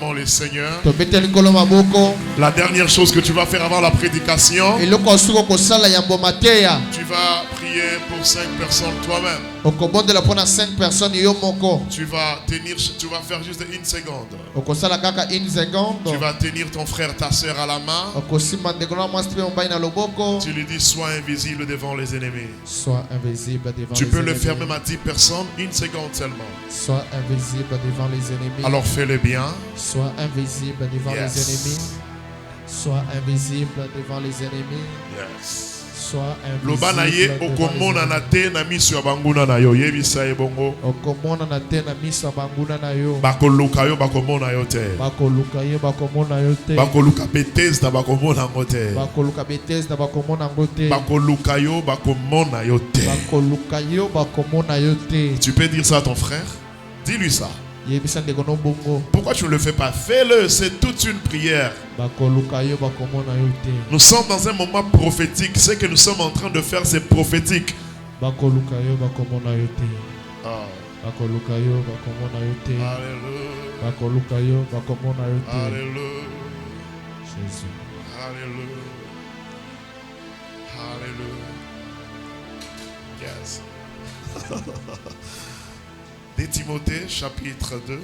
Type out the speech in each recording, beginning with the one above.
devant les seigneurs. La dernière chose que tu vas faire avant la prédication, tu vas prier pour 5 personnes toi-même. Tu vas faire juste 1 seconde. Tu vas tenir ton frère, ta soeur à la main. Tu lui dis sois invisible devant les ennemis. Sois invisible devant tu les peux ennemis. le faire même à 10 personnes, 1 seconde seulement. Sois invisible devant les ennemis. Alors fais-le bien. Sois invisible devant les ennemis. Sois invisible devant les ennemis. Yes. Sois Loba na ye invisible devant okomona na te na miso ya banguna na yo yebisa ye bongo. okomona na te na miso ya banguna na yo. Bakoluka yo bakomona yo te. Bakoluka yo bakomona yo te. Bakoluka Bethesda bakomona ngo te. Bakoluka Bethesda bakomona ngo te. Bakoluka yo bakomona yo te. Bakoluka yo bakomona yo te. Tu peux dire ça à ton frère? Dis-lui ça. Yebisa ndeko bongo. Pourquoi tu ne le fais pas? Fais-le, c'est toute une prière. Bakoluka yo bakomona yo te. Nous sommes dans un moment prophétique. Ce que nous sommes en train de faire, c'est prophétique. Bakoluka yo bakomona yo te. Ah. Bakoluka yo bakomona yo te. Alléluia. Bakoluka yo bakomona yo te. Alléluia. Jésus. Alléluia. Alléluia. Yes. 2 Timothée chapitre 2.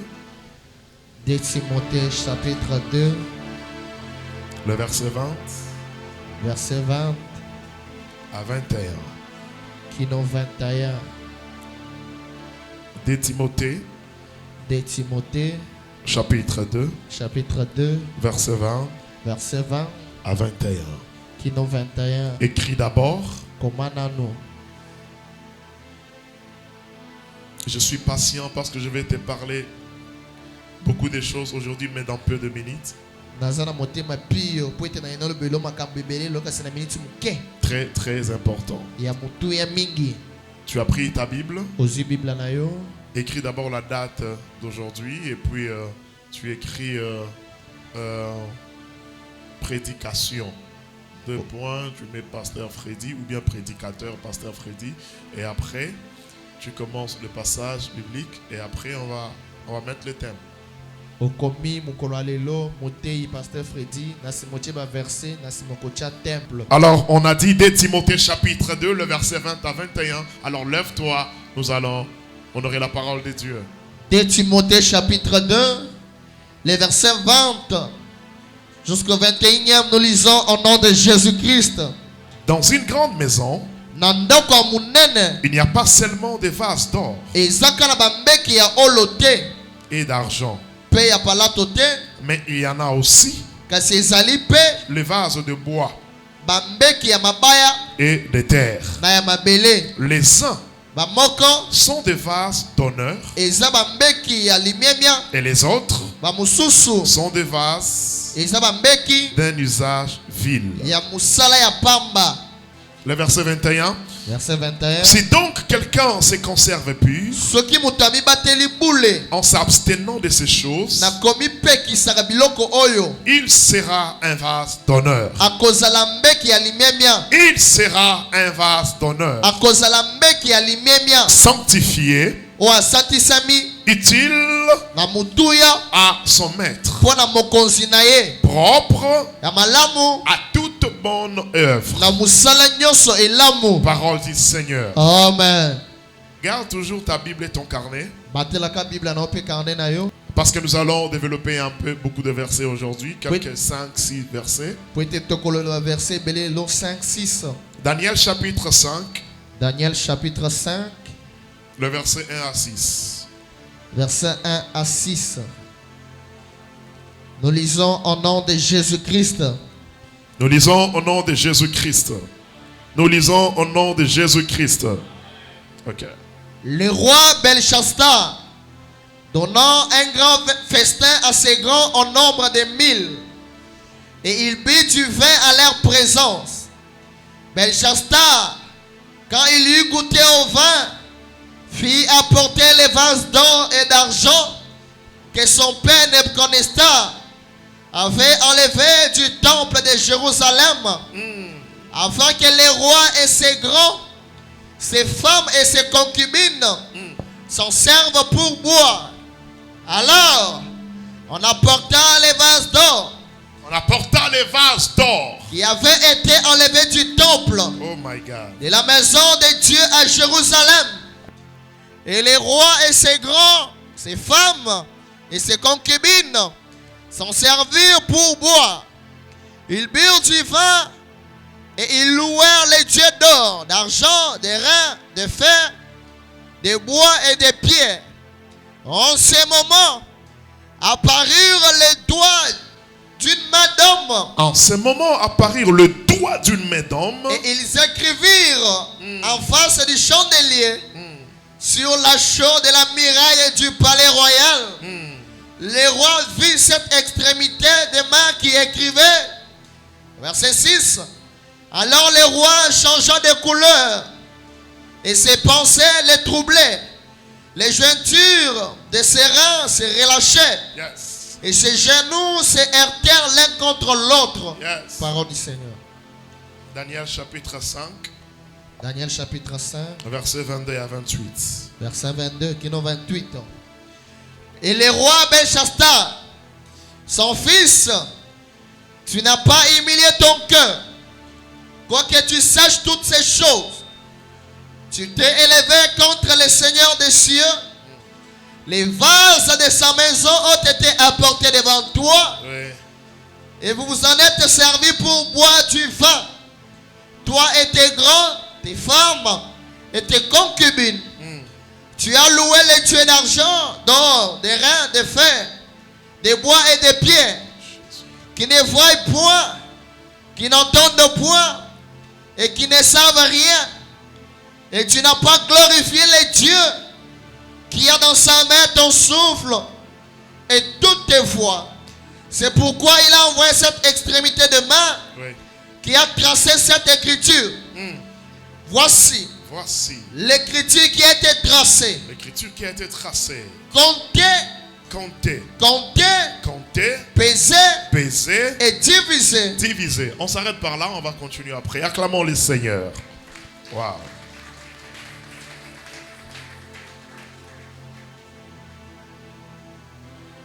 2 Timothée chapitre 2. Le verset 20. Verset 20. À 21. Kino 21. 2 Timothée. 2 Timothée. Chapitre 2. Chapitre 2. Verset 20. Verset 20. À 21. Kino 21. Écrit d'abord. Komanano. Je suis patient parce que je vais te parler beaucoup de choses aujourd'hui, mais dans peu de minutes. Très, très important. Tu as pris ta Bible. Écris d'abord la date d'aujourd'hui et puis tu écris prédication. 2 points, tu mets pasteur Freddy ou bien prédicateur pasteur Freddy. Et après, tu commences le passage biblique et après on va mettre le thème. Alors on a dit 2 Timothée chapitre 2 le verset 20 à 21. Alors lève-toi, nous allons honorer la parole de Dieu. 2 Timothée chapitre 2 les versets 20 jusqu'au 21e, nous lisons au nom de Jésus-Christ. Dans une grande maison, il n'y a pas seulement des vases d'or et d'argent, mais il y en a aussi les vases de bois et de terre. Les uns sont des vases d'honneur et les autres sont des vases d'un usage vil. Le verset 21. Verset 21. Si donc quelqu'un se conserve pur en s'abstenant de ces choses, il sera un vase d'honneur. Il sera un vase d'honneur. Sanctifié, utile à son maître, propre à toute bonne œuvre. Parole du Seigneur. Amen. Garde toujours ta Bible et ton carnet. Parce que nous allons développer un peu beaucoup de versets aujourd'hui. Quelques 5-6 versets. Daniel chapitre 5. Daniel chapitre 5. Le verset 1 à 6. Verset 1 à 6. Nous lisons au nom de Jésus-Christ. Nous lisons au nom de Jésus-Christ. Nous lisons au nom de Jésus-Christ. Ok. Le roi Belchassar, donnant un grand festin à ses grands au nombre de 1000, et il but du vin à leur présence. Belchassar, quand il eut goûté au vin, fit apporter les vases d'or et d'argent que son père Nebuchadnezzar avait enlevé du temple de Jérusalem, afin que les rois et ses grands, ses femmes et ses concubines s'en servent pour boire. Alors, On apporta les vases d'or On apporta les vases d'or. qui avaient été enlevés du temple Oh my God. de la maison de Dieu à Jérusalem. Et les rois et ses grands, ses femmes et ses concubines s'en servirent pour boire. Ils burent du vin et ils louèrent les dieux d'or, d'argent, de reins, de fer, de bois et de pierres. En ce moment, apparurent les doigts d'une main d'homme. En ce moment apparurent le doigt d'une main d'homme. Et ils écrivirent en face du chandelier sur la chaux de la muraille du palais royal. Le roi vit cette extrémité des mains qui écrivaient. Verset 6. Alors le roi changea de couleur et ses pensées les troublaient. Les jointures de ses reins se relâchaient Yes. et ses genoux se heurtèrent l'un contre l'autre. Yes. Parole du Seigneur. Daniel chapitre 5, Daniel chapitre 5, versets 22 à 28. verset 22, qui nous 28. Et le roi Belshazzar, son fils, tu n'as pas humilié ton cœur, quoique tu saches toutes ces choses. Tu t'es élevé contre le Seigneur des cieux. Les vases de sa maison ont été apportés devant toi. Oui. Et vous vous en êtes servis pour boire du vin. Toi et tes grands, tes femmes et tes concubines. Tu as loué les dieux d'argent, d'or, de reins, de fer, de bois et de pierres, qui ne voient point, qui n'entendent point et qui ne savent rien. Et tu n'as pas glorifié les dieux qui a dans sa main ton souffle et toutes tes voix. C'est pourquoi il a envoyé cette extrémité de main Oui. qui a tracé cette écriture. Voici Voici l'écriture qui a été tracée. l'écriture qui a été tracée. Comptez, Comptez, comptez, comptez, pesez pesez, et divisez. divisez. On s'arrête par là, on va continuer après. Acclamons le Seigneur. Wow.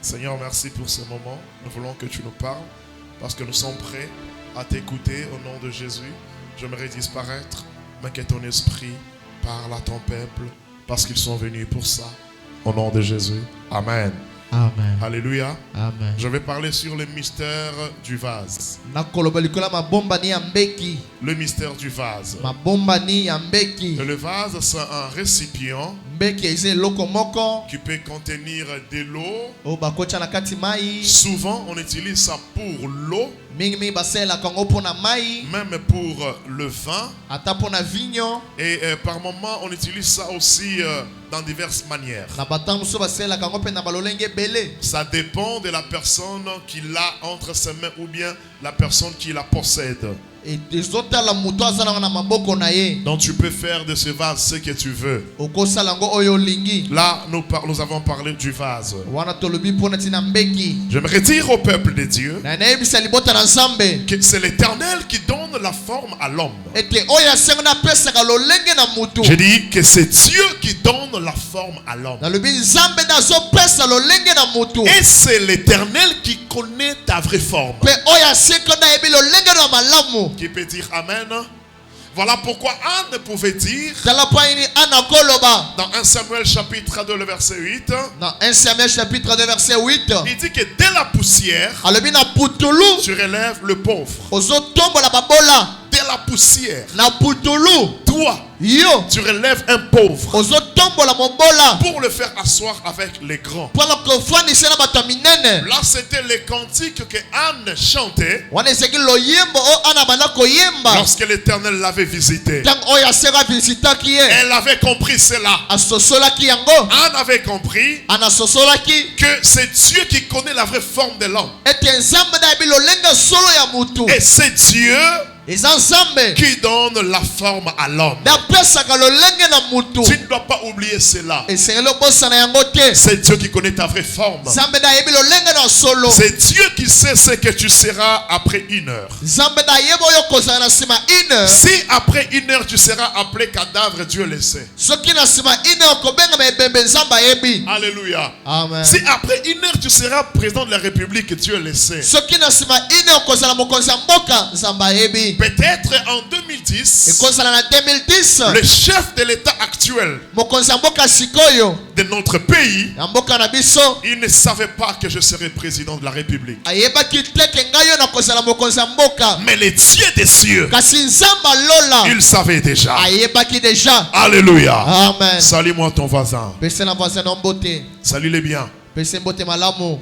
Seigneur, merci pour ce moment. Nous voulons que tu nous parles parce que nous sommes prêts à t'écouter au nom de Jésus. J'aimerais disparaître, mais que ton esprit parle à ton peuple parce qu'ils sont venus pour ça. Au nom de Jésus. Amen. Amen. Alléluia. Amen. Je vais parler sur le mystère du vase. Le mystère du vase. Et le vase, c'est un récipient qui peut contenir de l'eau. Souvent, on utilise ça pour l'eau, même pour le vin. Et par moment, on utilise ça aussi dans diverses manières. Ça dépend de la personne qui l'a entre ses mains ou bien la personne qui la possède. Donc tu peux faire de ce vase ce que tu veux. Là, nous avons parlé du vase. J'aimerais dire au peuple de Dieu que c'est l'Éternel qui donne la forme à l'homme. J'ai dit que c'est Dieu qui donne la forme à l'homme. Et c'est l'Éternel qui connaît ta vraie forme. Qui peut dire Amen? Voilà pourquoi Anne pouvait dire dans 1 Samuel chapitre 2 le verset 8, dans 1 Samuel chapitre 2 verset 8, il dit que dès la poussière tu relèves le pauvre. Dès la poussière, toi tu relèves un pauvre pour le faire asseoir avec les grands. Là c'était les cantiques que Anne chantait lorsque l'Éternel l'avait visité. Elle avait compris cela. Anne avait compris que c'est Dieu qui connaît la vraie forme de l'homme. Et c'est Dieu qui donne la forme à l'homme. Tu ne dois pas oublier cela. C'est Dieu qui connaît ta vraie forme. C'est Dieu qui sait ce que tu seras après 1 heure. Si après 1 heure tu seras appelé cadavre, Dieu le sait. Alléluia. Amen. Si après 1 heure tu seras président de la République, Dieu le sait. Peut-être en 2010, le chef de l'État actuel de notre pays, il ne savait pas que je serais président de la République. Mais les dieux des cieux, il savait déjà. Alléluia. Amen. Salue-moi ton voisin. Salue-les bien.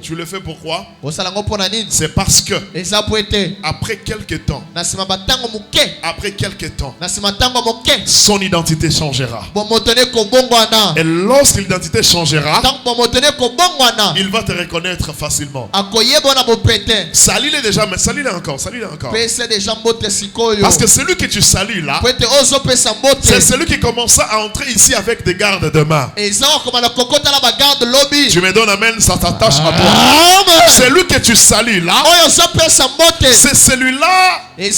Tu le fais pourquoi? C'est parce que après quelques temps, son identité changera. Et lorsque l'identité changera, il va te reconnaître facilement. Salue-les déjà, mais salue-les encore, salue-les encore. Parce que celui que tu salues là, c'est celui qui commença à entrer ici avec des gardes de main. Tu me donnes amen, ça t'attache à toi. Celui que tu salues là, c'est celui-là qui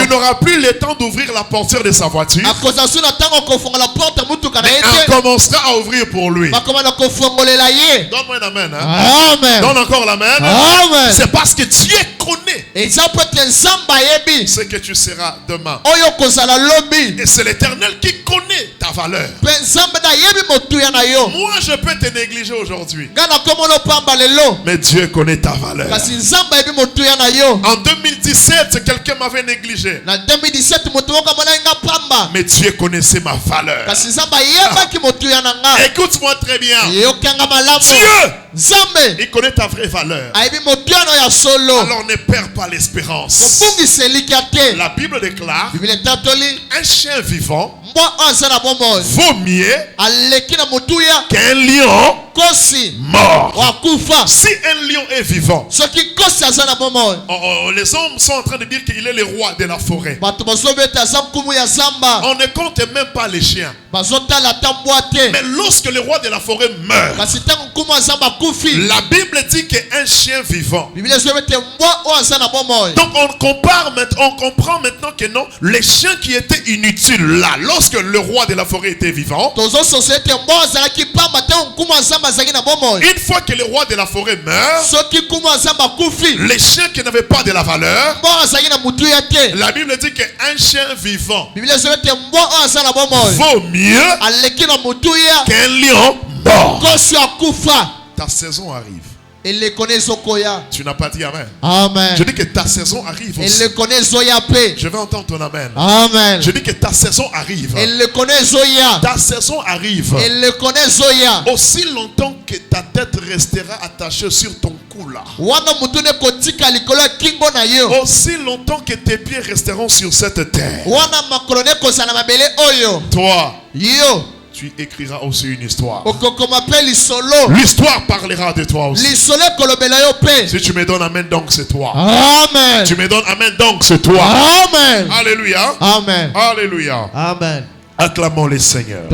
n'aura plus le temps d'ouvrir la portière de sa voiture, mais on commencera à ouvrir pour lui. Donne-moi un amen. Hein? Amen. Donne encore l'amen. Amen. C'est parce que Dieu connaît ce que tu seras demain. Et c'est l'Éternel qui connaît ta valeur. Moi, je peux te négliger aujourd'hui, mais Dieu connaît ta valeur. En 2017, quelqu'un m'avait négligé, mais Dieu connaissait ma valeur. Écoute-moi très bien. Dieu, il connaît ta vraie valeur. Alors ne perds pas l'espérance. La Bible déclare, un chien vivant vaut mieux qu'un lion mort. Si un lion est vivant, les hommes sont en train de dire qu'il est le roi de la forêt. On ne compte même pas les chiens. Mais lorsque le roi de la forêt meurt, la Bible dit qu'un chien vivant. Donc on comprend maintenant que non, les chiens qui étaient inutiles là, lorsque le roi de la forêt était vivant, une fois que le roi de la forêt meurt, les chiens qui n'avaient pas de la valeur, la Bible dit qu'un chien vivant vaut mieux qu'un lion mort. Ta saison arrive. Tu n'as pas dit amen. Amen. Je dis que ta saison arrive aussi. Je vais entendre ton amen. Amen. Je dis que ta saison arrive. Ta saison arrive. Aussi longtemps que ta tête restera attachée sur ton cou là. Aussi longtemps que tes pieds resteront sur cette terre. Toi, tu écriras aussi une histoire. L'histoire parlera de toi aussi. Si tu me donnes amen, donc c'est toi. Amen. Tu me donnes amen, donc c'est toi. Amen. Alléluia. Amen. Alléluia. Amen. Acclamons les Seigneurs.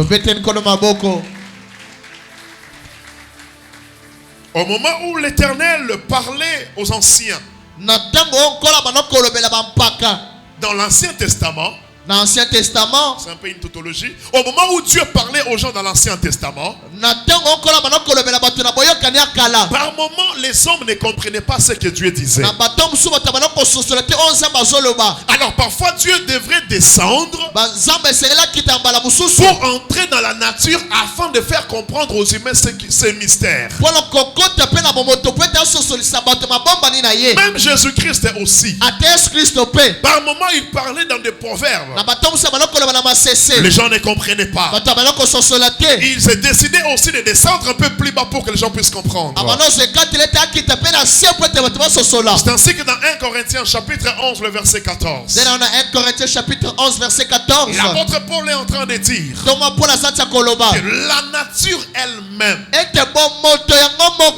Au moment où l'Éternel parlait aux anciens, dans l'Ancien Testament, c'est un peu une tautologie. Au moment où Dieu parlait aux gens dans l'Ancien Testament, par moment les hommes ne comprenaient pas ce que Dieu disait. Alors parfois Dieu devrait descendre pour entrer dans la nature afin de faire comprendre aux humains ces mystères. Même Jésus-Christ aussi. Par moment il parlait dans des proverbes. Les gens ne comprenaient pas. Ils se décidaient aussi de descendre un peu plus bas pour que les gens puissent comprendre. C'est ainsi que dans 1 Corinthiens chapitre 11 le verset 14, l'apôtre Paul est en train de dire que la nature elle-même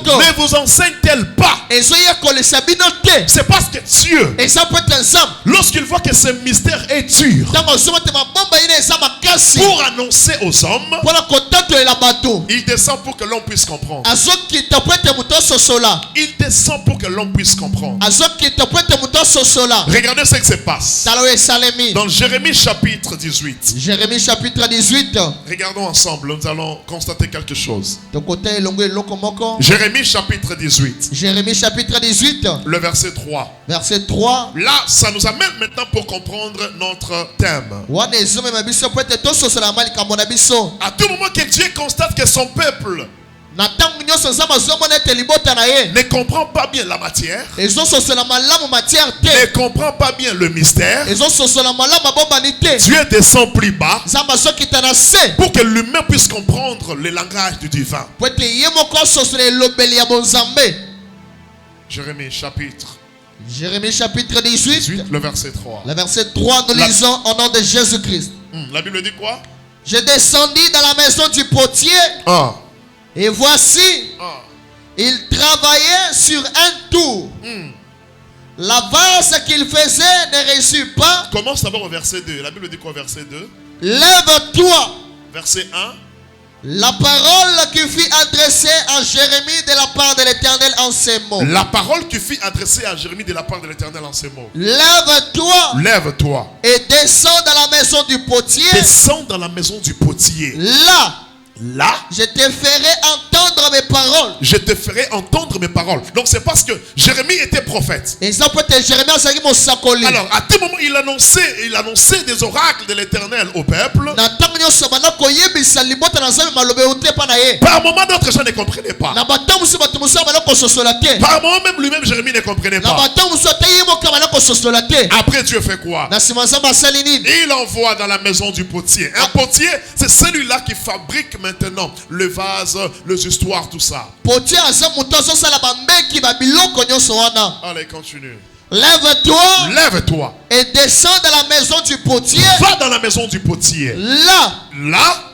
ne vous enseigne-t-elle pas? C'est parce que Dieu, lorsqu'il voit que ce mystère est dur, pour annoncer aux hommes, il descend pour que l'on puisse comprendre. Il descend pour que l'on puisse comprendre. Regardez ce qui se passe dans Jérémie chapitre 18. Regardons ensemble, nous allons constater quelque chose. Jérémie chapitre 18. Le verset 3. Là, ça nous amène maintenant pour comprendre notre thème. À tout moment que Dieu constate que son peuple ne comprend pas bien la matière, ne comprend pas bien le mystère, Dieu descend plus bas pour que l'humain puisse comprendre le langage du divin. Jérémie chapitre 18, le verset 3. Le verset 3, nous lisons au nom de Jésus-Christ. La Bible dit quoi? Je descendis dans la maison du potier. Et voici, il travaillait sur un tour. La vase qu'il faisait ne réussit pas. Commence d'abord au verset 2. La Bible dit quoi, verset 2? Lève-toi. Verset 1. La parole qui fut adressée à Jérémie de la part de l'Éternel en ces mots. La parole qui fut adressée à Jérémie de la part de l'Éternel en ces mots. Lève-toi. Lève-toi. Et descends dans la maison du potier. Descends dans la maison du potier. Là, je te ferai entendre mes paroles. Je te ferai entendre mes paroles. Donc c'est parce que Jérémie était prophète. Alors à tout moment il annonçait des oracles de l'Éternel au peuple. Par moment d'autres gens ne comprenaient pas. Par moment même lui-même Jérémie ne comprenait pas. Après Dieu fait quoi? Il envoie dans la maison du potier. Un potier, c'est celui-là qui fabrique maintenant le vase, les histoires, tout ça. Allez, continue. Lève-toi et descends dans la maison du potier. Va dans la maison du potier. Là,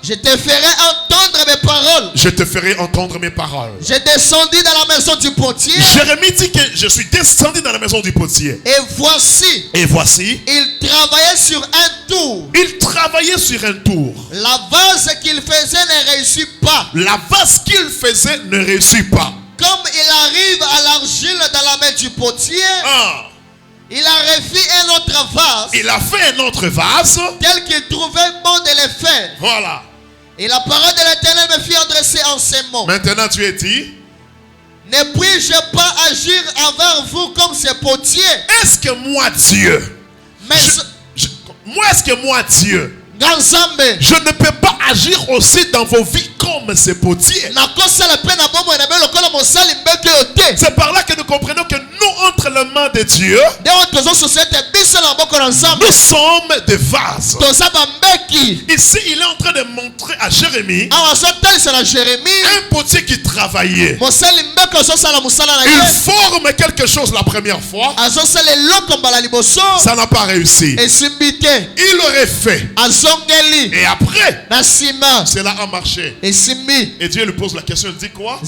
je te ferai entendre mes paroles. Je te ferai entendre mes paroles. Je descendis dans la maison du potier. Jérémie dit que je suis descendu dans la maison du potier. Et voici, il travaillait sur un tour. Il travaillait sur un tour. La vase qu'il faisait ne réussit pas. La vase qu'il faisait ne réussit pas. Comme il arrive à l'argile dans la main du potier, il a refait un autre vase. Il a fait un autre vase tel qu'il trouvait bon de le faire. Voilà. Et la parole de l'Éternel me fit adresser en ces mots. Maintenant tu es dit, ne puis-je pas agir envers vous comme ces potiers? Est-ce que moi Dieu, je ne peux pas agir aussi dans vos vies comme ces potiers? C'est par là que nous comprenons que nous, entre les mains de Dieu, nous sommes des vases. Ici, il est en train de montrer à Jérémie un potier qui travaillait. Il forme quelque chose la première fois. Ça n'a pas réussi. Il aurait fait. Et après, cela a marché. Et Dieu lui pose la question, il dit quoi?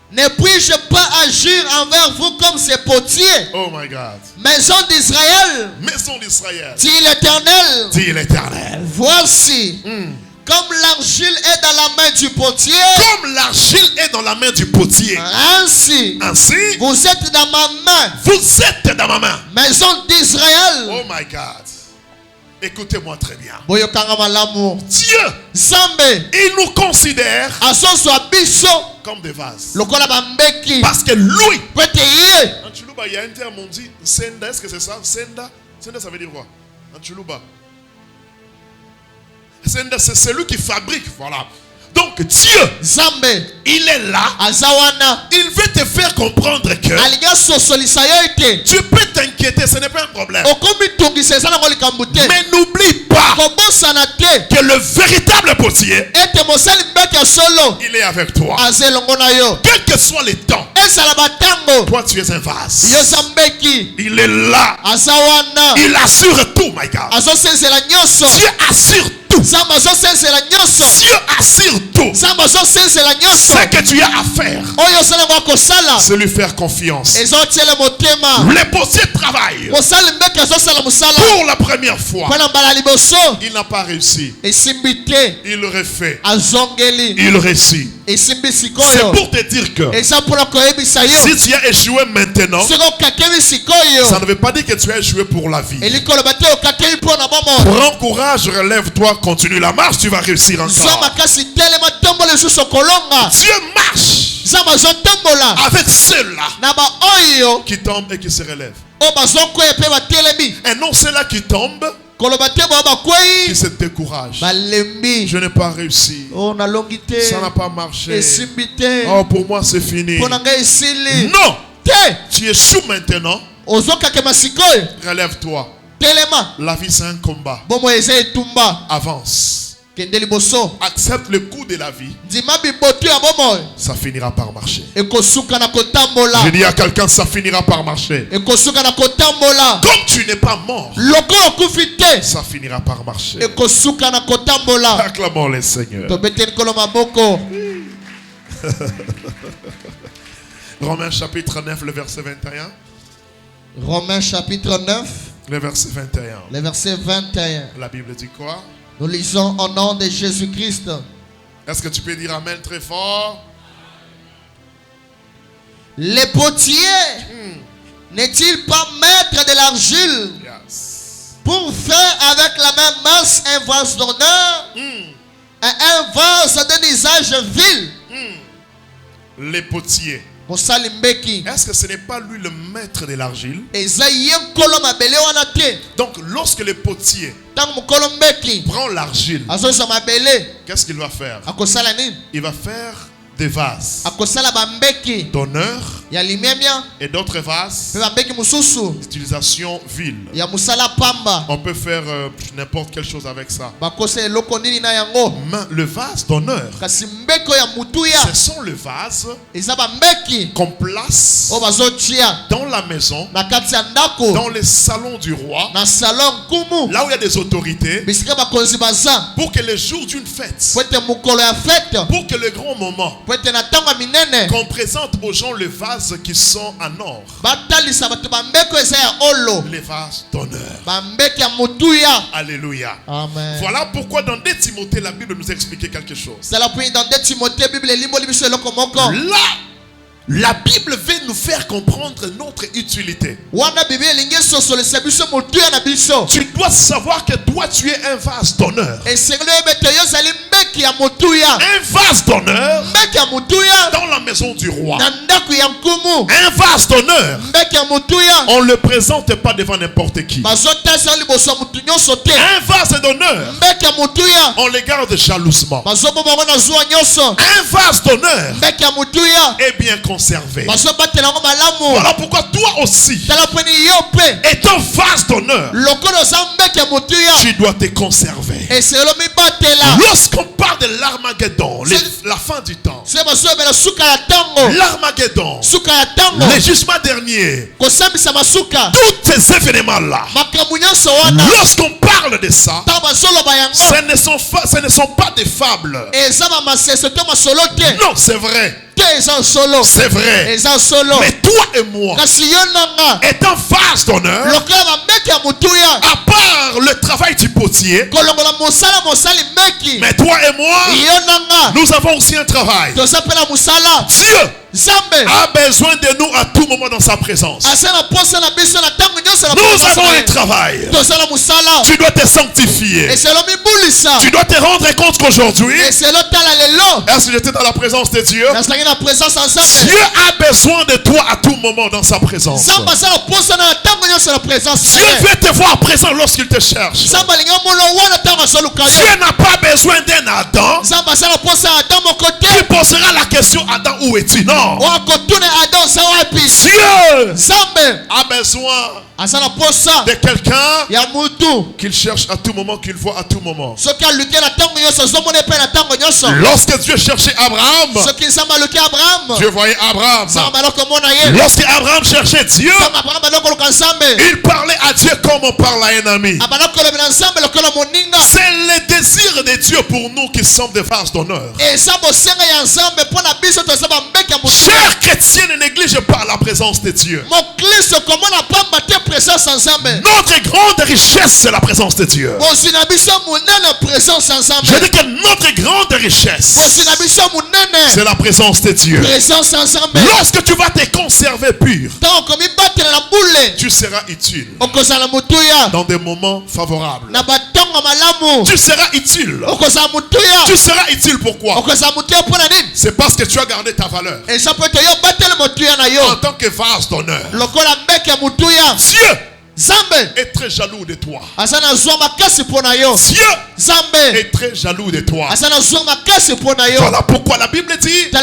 Ne puis-je pas agir envers vous comme ces potiers? Oh my God. Maison d'Israël. Dit l'Éternel. Voici. Comme l'argile est dans la main du potier. Ainsi. Vous êtes dans ma main. Maison d'Israël. Oh my God. Écoutez-moi très bien. Dieu, il nous considère comme des vases. Parce que lui, en Tchoulouba, il y a un terme, on dit Senda. Est-ce que c'est ça? Senda, ça veut dire quoi? En Tchoulouba, Senda, c'est celui qui fabrique. Voilà. Donc Dieu, il est là. Il veut te faire comprendre que tu peux t'inquiéter ce n'est pas un problème. Mais Mais n'oublie pas que le véritable potier, il est avec toi. Quel que soit les temps, toi tu es un vase. Il est là. Il assure tout, my God. Dieu assure tout. Dieu assure tout. Ce que tu as à faire, c'est lui faire confiance. Les potiers travaillent. Pour la première fois, il n'a pas réussi. Il refait. Il réussit. C'est pour te dire que si tu as échoué maintenant, ça ne veut pas dire que tu as échoué pour la vie. Prends courage, relève-toi, continue la marche, tu vas réussir encore. Dieu marche avec ceux-là qui tombent et qui se relèvent. Et non ceux-là qui tombent, qui se découragent. Je n'ai pas réussi. Ça n'a pas marché. Oh, pour moi c'est fini. Non. Tu échoues maintenant. Relève-toi. La vie c'est un combat. Avance. Accepte le coup de la vie. Ça finira par marcher. Je dis à quelqu'un, ça finira par marcher. Comme tu n'es pas mort, ça finira par marcher. Acclamons le Seigneur. Romains chapitre 9, le verset 21. Romains chapitre 9, le verset 21. le verset 21. La Bible dit quoi? Nous lisons au nom de Jésus-Christ. Est-ce que tu peux dire Amen très fort? Les potiers n'est-il pas maître de l'argile pour faire avec la même masse un vase d'honneur et un vase d'un usage vil? Les potiers. Est-ce que ce n'est pas lui le maître de l'argile? Donc lorsque le potier prend l'argile, qu'est-ce qu'il va faire? Il va faire des vases d'honneur et d'autres vases d'utilisation vile. On peut faire n'importe quelle chose avec ça. Mais le vase d'honneur, ce sont les vases qu'on place dans la maison, dans les salons du roi, là où il y a des autorités, pour que le jour d'une fête, pour que le grand moment, qu'on présente aux gens les vases qui sont en or, les vases d'honneur. Alléluia. Amen. Voilà pourquoi dans 2 Timothée la Bible nous a expliqué quelque chose. Là, la Bible veut nous faire comprendre notre utilité. Tu dois savoir que toi tu es un vase d'honneur. Un vase d'honneur dans la maison du roi. Un vase d'honneur, on ne le présente pas devant n'importe qui. Un vase d'honneur, on le garde jalousement. Un vase d'honneur est bien conservé. Voilà pourquoi toi aussi, étant vase d'honneur, tu dois te conserver. Lorsqu'on parle de l'Armageddon, la fin du temps, l'Armageddon, le jugement dernier, tous ces événements-là, lorsqu'on parle de ça, ce ne sont pas des fables. Non, c'est vrai. C'est vrai. Mais toi et moi, étant vase d'honneur, à part le travail du potier, mais toi et moi, nous avons aussi un travail. Dieu a besoin de nous à tout moment dans sa présence. Nous avons un travail. Tu dois te sanctifier. Tu dois te rendre compte qu'aujourd'hui, est-ce que j'étais dans la présence de Dieu? Dieu a besoin de toi à tout moment dans sa présence. Dieu veut te voir présent lorsqu'il te cherche. Dieu n'a pas besoin d'un Adam qui posera la question, Adam, où es-tu? Non. Dieu a besoin de quelqu'un qu'il cherche à tout moment, qu'il voit à tout moment. Lorsque Dieu cherchait Abraham, Dieu voyait Abraham. Lorsque Abraham cherchait Dieu, il parlait à Dieu comme on parle à un ami. C'est le désir de Dieu pour nous qui sommes des vases d'honneur. Chers chrétiens, ne négligez pas la présence de Dieu. Notre grande richesse, c'est la présence de Dieu. Je dis que notre grande richesse, c'est la présence de Dieu. Lorsque tu vas te conserver pur, tu seras utile dans des moments favorables. Tu seras utile. Tu seras utile pourquoi? C'est parce que tu as gardé ta valeur en tant que vase d'honneur. Dieu est très jaloux de toi. Dieu est très jaloux de toi. Voilà pourquoi la Bible dit que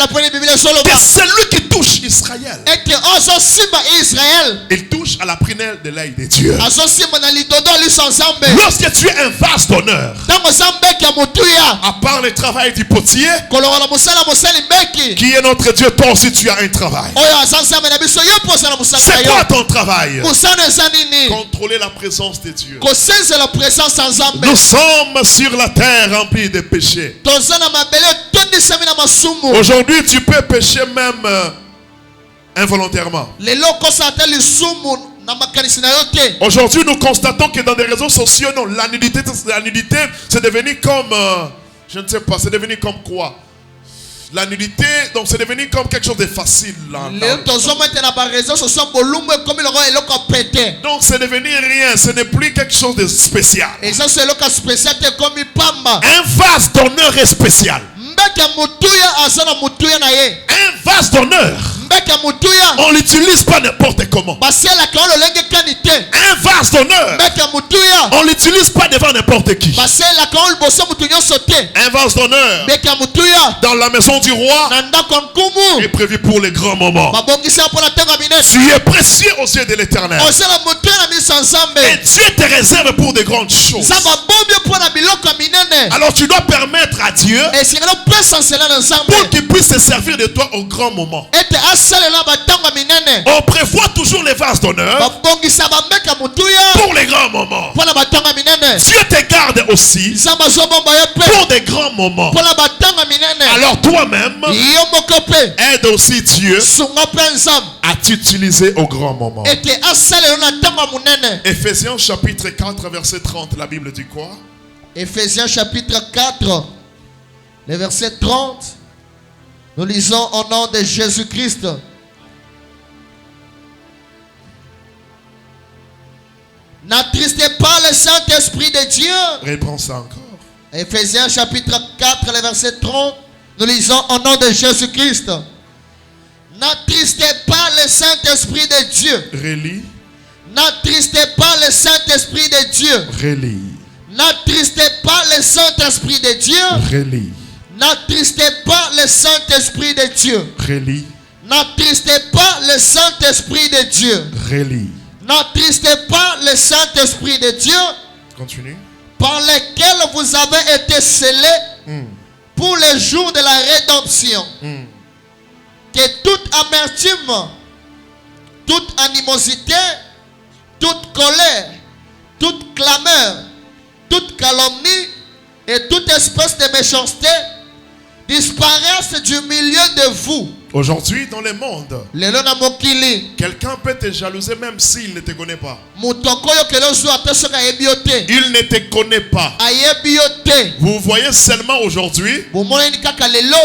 celui qui touche Israël, il touche à la prunelle de l'œil de Dieu. Lorsque tu es un vase d'honneur, à part le travail du potier qui est notre Dieu, toi aussi tu as un travail. C'est quoi ton travail? Contrôler la présence de Dieu. Nous sommes sur la terre remplie de péchés. Aujourd'hui, tu peux pécher même involontairement. Aujourd'hui, nous constatons que dans les réseaux sociaux, non, la nudité c'est devenu comme, je ne sais pas, c'est devenu comme quoi? La nudité, donc c'est devenu comme quelque chose de facile. Donc c'est devenu rien, ce n'est plus quelque chose de spécial. Un vase d'honneur est spécial. Un vase d'honneur, on l'utilise pas n'importe comment. Un vase d'honneur, on l'utilise pas devant n'importe qui. Un vase d'honneur dans la maison du roi est prévu pour les grands moments. Tu es précieux aux yeux de l'Éternel. Et Dieu te réserve pour de grandes choses. Alors tu dois permettre à Dieu pour qu'il puisse se servir de toi au grand moment. On prévoit toujours les vases d'honneur pour les grands moments. Dieu te garde aussi pour des grands moments. Alors toi-même, aide aussi Dieu à t'utiliser au grand moment. Ephésiens chapitre 4 verset 30, la Bible dit quoi? Ephésiens chapitre 4, le verset 30. Nous lisons au nom de Jésus-Christ. N'attristez pas le Saint-Esprit de Dieu. Reprends ça encore. Ephésiens chapitre 4, le verset 30. Nous lisons au nom de Jésus-Christ. N'attristez pas le Saint-Esprit de Dieu. Relis. N'attristez pas le Saint-Esprit de Dieu. Relis. N'attristez pas le Saint-Esprit de Dieu. Relis. N'attristez pas le Saint-Esprit de Dieu. Relis. N'attristez pas le Saint-Esprit de Dieu. Relis. N'attristez pas le Saint-Esprit de Dieu. Continue. Par lequel vous avez été scellés pour le jour de la rédemption. Que toute amertume, toute animosité, toute colère, toute clameur, toute calomnie et toute espèce de méchanceté disparaissent du milieu de vous. Aujourd'hui, dans le monde, quelqu'un peut te jalouser même s'il ne te connaît pas. Il ne te connaît pas. Vous voyez seulement aujourd'hui,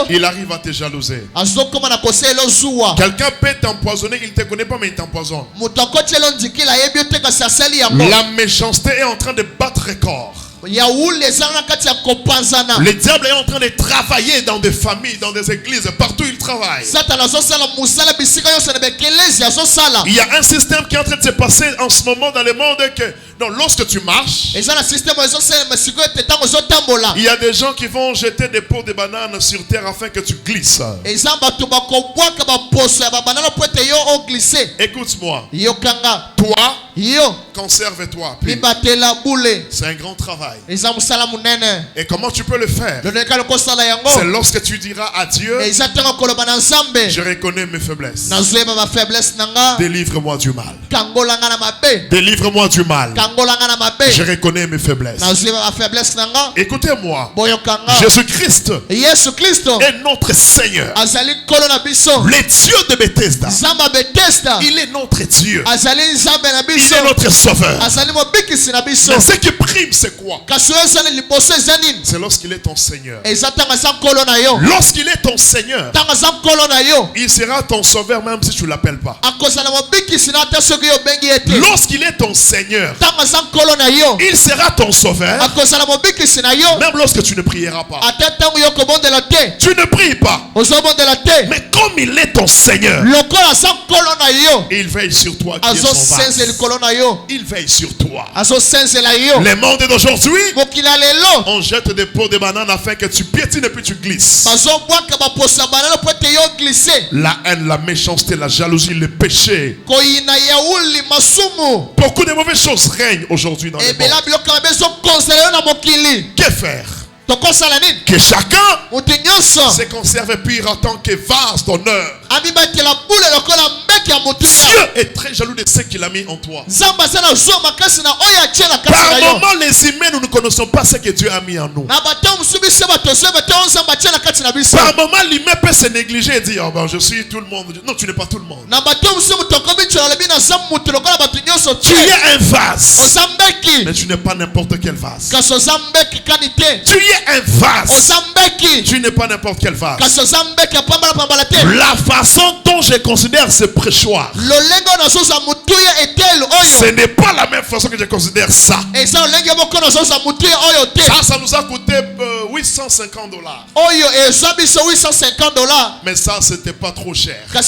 il arrive à te jalouser. Quelqu'un peut t'empoisonner, il ne te connaît pas mais il t'empoisonne. La méchanceté est en train de battre record. Le diable est en train de travailler dans des familles, dans des églises, partout il travaille. Il y a un système qui est en train de se passer en ce moment dans le monde que donc, lorsque tu marches, il y a des gens qui vont jeter des pots de bananes sur terre afin que tu glisses. Écoute-moi. Toi, conserve-toi. C'est un grand travail. Et comment tu peux le faire? C'est lorsque tu diras à Dieu, je reconnais mes faiblesses. Délivre-moi du mal. Délivre-moi du mal. Je reconnais mes faiblesses. Écoutez-moi. Jésus-Christ est notre Seigneur. Le Dieu de Bethesda. Il est notre Dieu. Il est notre Sauveur. Mais ce qui prime, c'est quoi? C'est lorsqu'il est ton Seigneur. Lorsqu'il est ton Seigneur, il sera ton Sauveur même si tu ne l'appelles pas. Lorsqu'il est ton Seigneur, il sera ton Sauveur même lorsque tu ne prieras pas. Tu ne pries pas. Mais comme il est ton Seigneur, il veille sur toi qui es son vase. Il veille sur toi. Le monde d'aujourd'hui, on jette des pots de bananes afin que tu piétines et puis tu glisses. La haine, la méchanceté, la jalousie, le péché. Beaucoup de mauvaises choses règnent aujourd'hui dans le monde. Que faire? Que chacun se conserve pur en tant que vase d'honneur. Dieu est très jaloux de ce qu'il a mis en toi. Par moment, les humains, nous ne connaissons pas ce que Dieu a mis en nous. Par moment, l'humain peut se négliger et dire, oh ben, je suis tout le monde. Non, tu n'es pas tout le monde. Tu es un vase. Mais tu n'es pas n'importe quel vase. Tu es un vase. Tu n'es pas n'importe quel vase. La façon dont je considère ce prêchoir, ce n'est pas la même façon que je considère ça. Ça nous a coûté $850. Mais ça, c'était pas trop cher. Toi,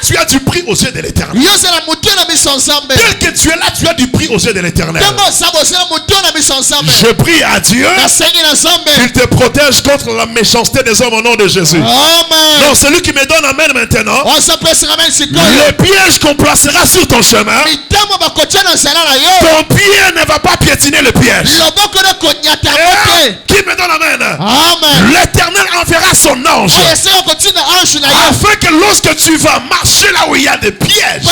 tu as du prix aux yeux de l'Éternel. Tel que tu es là, tu as du prix aux yeux de l'Éternel. Je prie à Dieu qu'il te protège contre la méchanceté des hommes au nom de Jésus. Amen. Non, celui qui me donne amen maintenant, le piège qu'on placera sur ton chemin, ton pied ne va pas piétiner le piège. Qui me donne amen? L'Éternel enverra son ange afin que lorsque tu vas marcher là où il y a des pièges,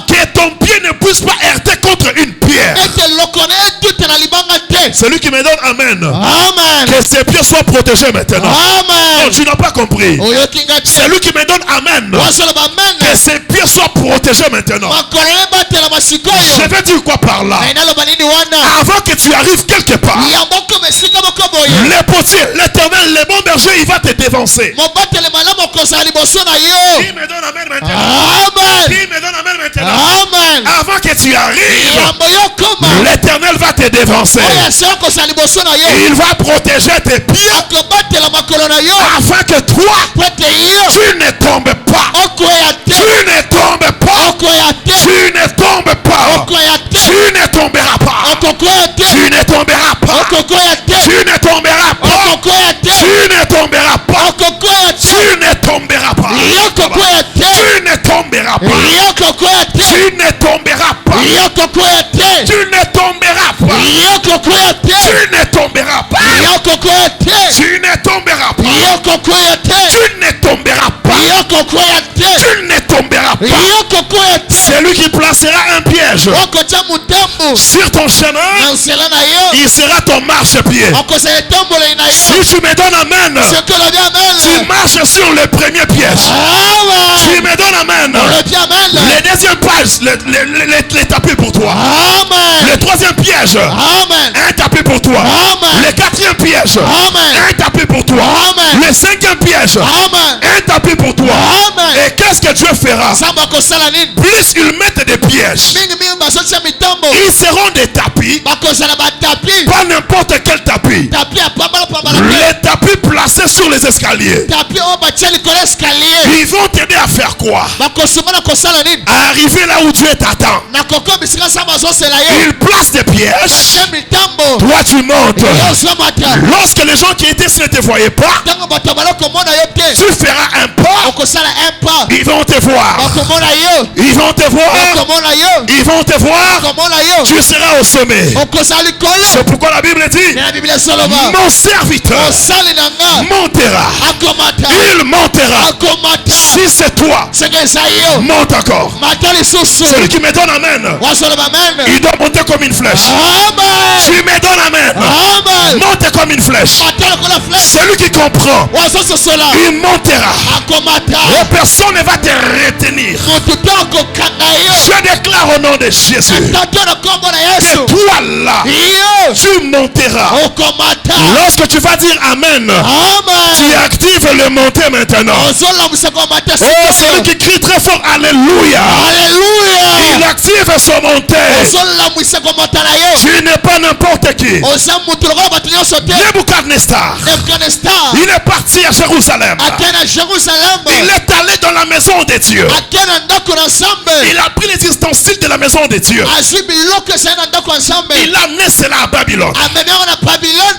que ton pied ne puisse pas heurter contre une pierre. Celui qui me donne amen, que ses pieds soient protégés maintenant. Non, tu n'as pas compris. Celui qui me donne amen, que ses pieds soient protégés maintenant. Je vais dire quoi par là? Avant que tu arrives quelque part, le potier, l'Éternel, le bon berger, il va te dévancer. Qui me donne amen maintenant? Qui me donne amen maintenant? Avant que tu arrives, l'Éternel va te dévancer. Il va protéger tes pieds afin que toi, tu ne tombes pas. Tu ne tombes pas. Tu ne tombes pas. Tu ne tomberas pas. Tu ne tomberas pas. Tu ne tomberas pas. Tu ne tomberas pas. Tu ne tomberas pas. Tu ne tomberas pas. Tu ne tomberas pas. Tu ne tomberas pas. Tu ne tomberas pas. Tu ne tomberas pas. Tu ne tomberas pas. Tu ne tomberas pas. Celui qui placera un piège sur ton chemin, il sera ton marchepied. Si tu me donnes amen, tu marches sur le premier piège. Tu me donnes amen, le deuxième piège, les tapis pour toi. Le troisième piège, un tapis pour toi. Le quatrième piège, un tapis pour toi. Le cinquième piège, un tapis pour toi. Et qu'est-ce que Dieu fera? Plus ils mettent des pièges, Ils seront des tapis. Pas n'importe quel tapis. Les tapis placés sur les escaliers. Ils vont t'aider à faire quoi? À arriver là où Dieu t'attend. Ils placent des pièges. Toi tu montes. Lorsque les gens qui étaient ici ne te voyaient pas, tu feras un pas. Ils vont te voir. Ils vont te voir. Ils vont te voir. Tu seras au sommet. C'est pourquoi la Bible dit: mon serviteur montera. Il montera. Si c'est toi, monte encore. Celui qui me donne amen, il doit monter comme une flèche. Tu me donnes amen, monte comme une flèche. Celui qui comprend, il montera. Et personne ne va te retenir. Je déclare au nom de Jésus que toi là, tu monteras. Lorsque tu vas dire amen, tu actives le monter maintenant. Oh, celui qui crie très fort alléluia, il active son monter. Tu n'es pas n'importe qui. Nebuchadnezzar, il est parti à Jérusalem. Il est allé dans la maison de Dieu. Il a pris les ustensiles de la maison de Dieu. Il a amené cela à Babylone.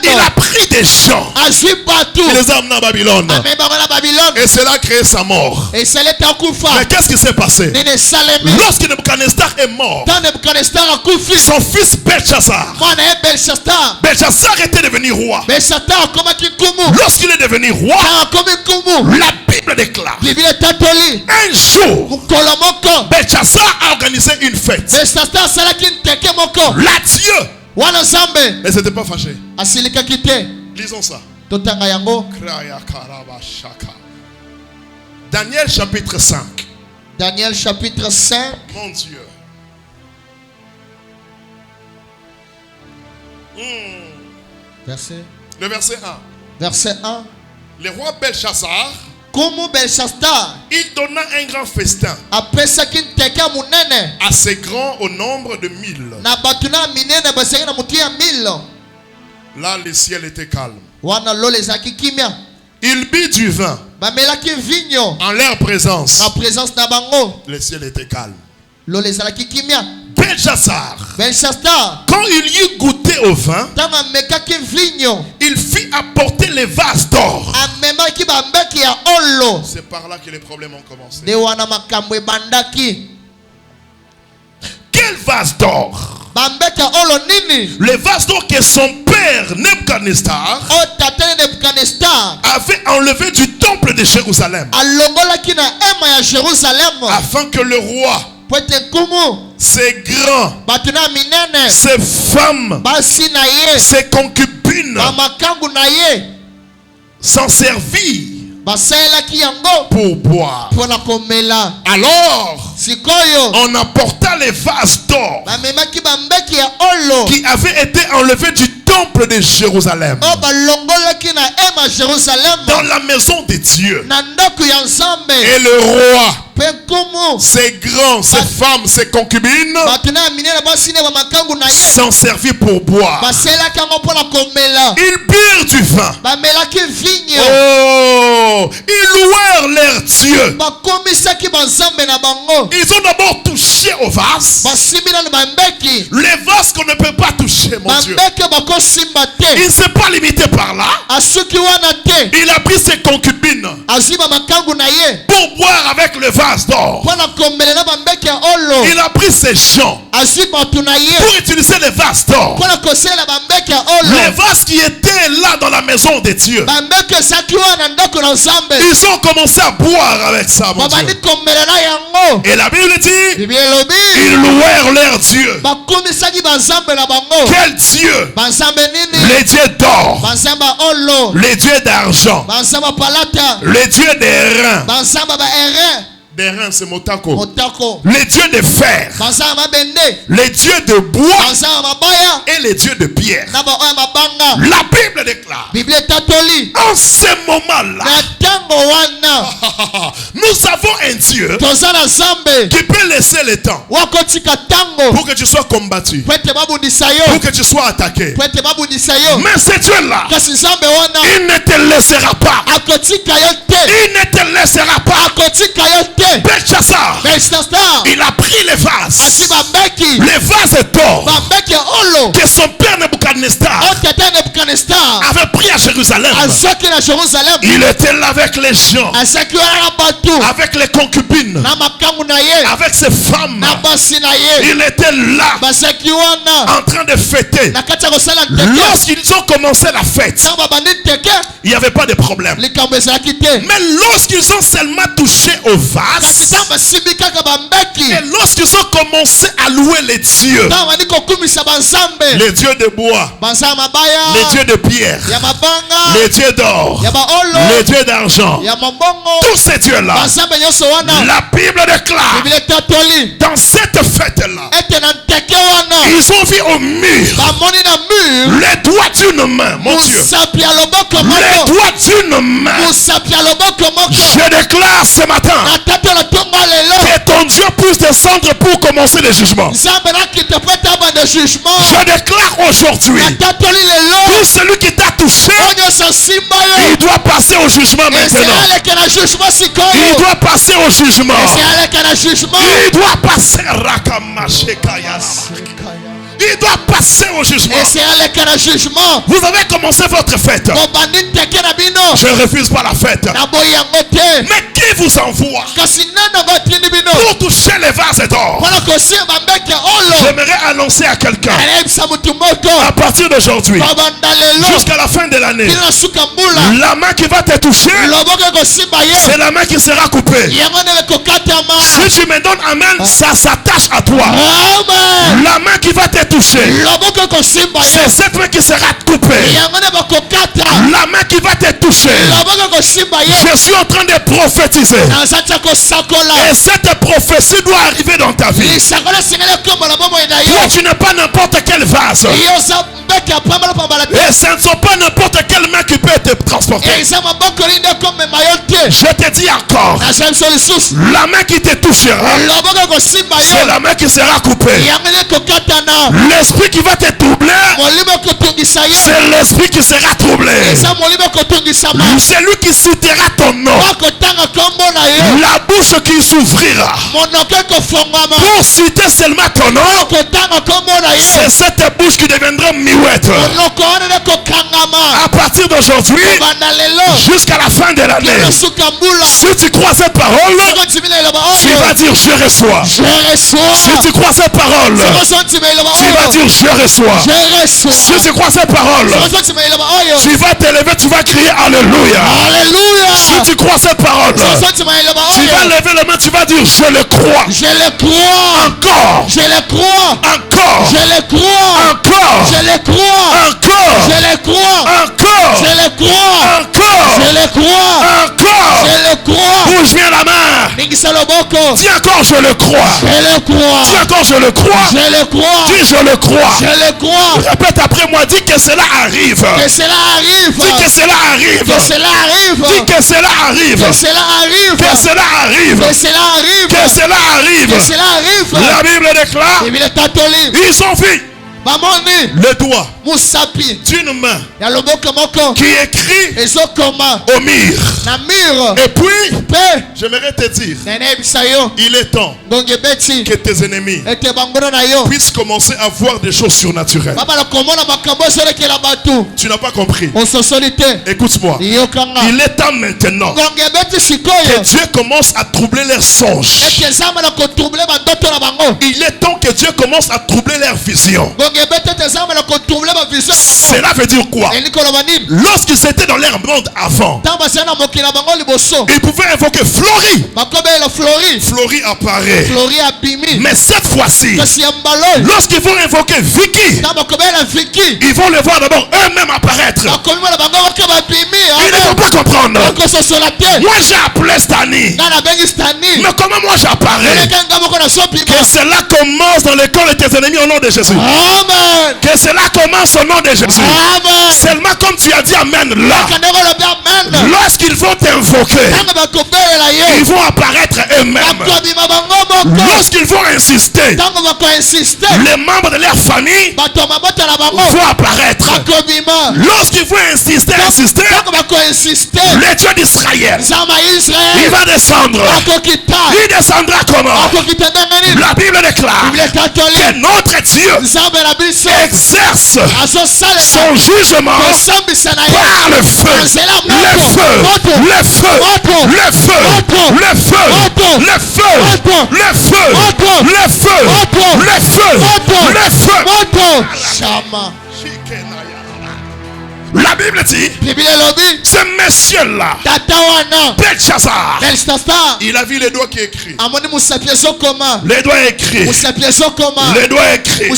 Il a pris des gens. Il les a amenés à Babylone. Et cela a créé sa mort. Mais qu'est-ce qui s'est passé? Lorsque Nebuchadnezzar est mort, son fils Belshazzar était devenu roi. Lorsqu'il est devenu roi, la Bible déclare: un jour, Belshazzar a organisé une fête. Là, Dieu ne s'était pas fâché. Lisons ça. Daniel chapitre 5. Daniel chapitre 5. Mon Dieu. Le verset 1. Verset 1. Le roi Belshazzar, il donna un grand festin à ses grands au nombre de 1000. Là, le ciel était calme. Il but du vin en leur présence. Le ciel était calme. Belshazzar, quand il y eut goûté au vin, il fit apporter les vases d'or. C'est par là que les problèmes ont commencé. Quel vase d'or? Le vase d'or que son père Nebuchadnezzar avait enlevé du temple de Jérusalem, afin que le roi, ses grands, ses femmes, ses concubines s'en servir pour boire. Alors, on apporta les vases d'or qui avaient été enlevés du temple de Jérusalem dans la maison de Dieu. Et le roi, ses grands, ses femmes, ses concubines s'en servir pour boire. Ils birent du vin. Oh, ils louèrent leur Dieu. Ils ont d'abord touché au vase. Les vases qu'on ne peut pas toucher, mon Dieu. Il ne s'est pas limité par là. Il a pris ses concubines pour boire avec le vase d'or. Il a pris ses gens pour utiliser les vases d'or. Les vases qui étaient là dans la maison de Dieu. Ils ont commencé à boire avec ça, mon Dieu. Et la Bible dit, ils louèrent leur Dieu. Quel Dieu? Les dieux d'or, les dieux d'argent, les dieux des reins, des reins, c'est Motako. Motako. Les dieux de fer, Banza mabende. les dieux de bois Banza mabaya. et les dieux de pierre. Na ba oya mabanga. La Bible déclare, Bible tatoli. en ce moment-là, Na tango wana. nous avons un Dieu Tozana zambe. qui peut laisser le temps Wakotika tango. pour que tu sois combattu, Pwete babundisa pour yo. que tu sois attaqué. Pwete babundisa yo. Mais ce Dieu-là, Kasi zambe wana. il ne te laissera pas. Akotika yo te. Il ne te laissera pas. Akotika yo te. Belshazzar, Belshazzar. il a pris les vases, Asi bambeki. les vases d'or Bambeki olo. que son père Nebuchadnezzar Otete Nebuchadnezzar. avait pris à Jérusalem. Azaki na Jerusalem. Il était là avec les gens, Azaki wana batu. avec les concubines, Na makangu na ye. avec ses femmes. Na basi na ye. Il était là Bazaki wana. en train de fêter. Na kati ya kosala nteke. Lorsqu'ils ont commencé la fête, Ntango babandi nteke. il n'y avait pas de problème. Likambo ezalaki te. Mais lorsqu'ils ont seulement touché au Kasi vase, ntango basimbi kaka bambeki. et lorsqu'ils ont commencé à louer les dieux, Ntango bandi kokumisa banzambe. les dieux de bois, Banza mabaya. les dieux de pierre, Ya mabanga. les dieux d'or, Ya baolo. les dieux d'argent, Ya mabongo. tous ces dieux-là, Banzambe nyonso wana. la Bible déclare, Biblia tatoli. dans cette fête-là, Ete na nteke wana. ils ont vu au mur Bamoni na mur. les doigts d'une main, mon Dieu, Musapi ya loboko les moko. doigts d'une main. Musapi ya loboko moko. Je déclare ce matin Na tata na tongo lelo. que ton Dieu puisse descendre pour commencer le jugement. Nzambe nakite po etaba de jugement. Je déclare aujourd'hui, Na tatoli lelo. tout celui qui t'a touché, Onyo sa simba yo. il doit passer au jugement maintenant. Esealeke na jugement Il sikoyo. doit passer au jugement. Esealeke na jugement. Il doit passer Rakamashekayas. Il doit passer au jugement. Esealeke na jugement. Vous avez commencé votre fête. Bobandi nteke na bino. Je ne refuse pas la fête. Naboyi yango te. Mais qui vous envoie Kasi nani batindi bino. pour toucher les vases d'or? Mpona kosia bambeke olo. J'aimerais annoncer à quelqu'un, Anayebisa mutu moto. à partir d'aujourd'hui, Babanda lelo. jusqu'à la fin de l'année, Kila suka mbula. la main qui va te toucher, Loboko kosimba ye. c'est la main qui sera coupée. Yango nele kokatama. Si tu me donnes amen, ça s'attache à toi. Amen. La main qui va te toucher, Loboko kosimba c'est ye. cette main qui sera coupée. Yango ne bakokata. La main qui va te toucher, Loboko kosimba ye. je suis en train de prophétiser. Nazatia kosakola. Et cette prophétie doit arriver dans ta vie. Lisakola singele kombo na bomo na yo. Toi, tu n'es pas n'importe quel vase. Yo za mbeke apambala pambala te. Et ce ne sont pas n'importe quelle main qui peut te transporter. Eza maboko linde comme mayo te. Je te dis encore, Na jamso lisusu. la main qui te touchera, Loboko kosimba c'est yo. la main qui sera coupée. Yango ne kokatana. L'esprit qui va te troubler, Molimo kotungisa ye. c'est l'esprit qui sera troublé. Eza molimo kotungisa ma. Celui qui citera ton nom, Bakotanga kombo na yo. la bouche qui s'ouvrira Monoko kofongama. pour citer seulement ton nom, Bakotanga kombo na yo. c'est cette bouche qui deviendra miouette. Monoko wana ne kokangama. À partir d'aujourd'hui, Banda lelo. jusqu'à la fin de l'année, Kila suka mbula. si tu crois cette parole, Soko ntimile iloba tu oyo. vas dire je reçois. Je reçois. Si tu crois cette parole, Soko ntimile iloba tu vas oyo. dire je reçois. Je reçois. Si tu crois cette parole, Soko ntimile iloba oyo. tu vas t'élever, tu vas crier Alléluia. Alléluia. Si tu crois cette parole, Soko ntimile iloba tu vas oyo. lever la main, tu vas dire je le crois. Je le crois. Encore, Je le crois. encore, Je le crois. encore, Je le crois. encore, Je le crois. encore, Je le crois. encore, Je le crois. encore. Je le crois. Bouge bien la main. Ningisa loboko. Dis encore je le crois. Je le crois. Dis encore je le crois. Je le crois. Dis je le crois. Je le crois. Répète après moi, dis que cela arrive. Que cela arrive. Dis que cela arrive. Que cela arrive. Dis que cela arrive. Que cela arrive. Que cela arrive. Que cela arrive. Que cela arrive. Que cela arrive. La Bible déclare, Bible tatoli. ils ont vu Bamoni. le doigt Musapi. d'une main Ya loboko moko. qui écrit Ezokoma. au mur. Na mur. Et puis, Pe. j'aimerais te dire, Nene bisayo. il est temps Ngonge beti. que tes ennemis Ete bangona na yo. puissent commencer à voir des choses surnaturelles. Baba la komona makambo solekela batu. Tu n'as pas compris. Ososolite. Écoute-moi. Yokanga. Il est temps maintenant Ngonge beti que sikoyo. Dieu commence à troubler leurs songes. Ete zama na kotrouble bandoto na Il est temps que Dieu commence à troubler leur vision. Cela veut dire quoi? Lorsqu'ils étaient dans leur monde avant, ils pouvaient invoquer Flori. Flori apparaît. Mais cette fois-ci, lorsqu'ils vont invoquer Vicky, ils vont le voir d'abord eux-mêmes apparaître. Ils ne vont pas comprendre. Moi j'ai appelé Stani. Mais comment moi j'apparais? Que cela commence dans le corps de tes ennemis au nom de Jésus. Amen. Que cela commence au nom de Jésus. Amen. Seulement comme tu as dit Amen là. Lorsqu'ils vont t'invoquer, ils vont apparaître eux-mêmes. Lorsqu'ils vont insister, les membres de leur famille vont apparaître. Lorsqu'ils vont insister, le Dieu d'Israël, il va descendre. Il descendra comment? La Bible déclare que notre Dieu exerce son jugement par le feu. Le feu, le feu, le feu, le feu, le feu, le feu, le feu, le feu, le feu. La Bible dit, ce monsieur-là, Belshazzar, il a vu les doigts qui écrivent. Les doigts écrits. Les doigts écrits.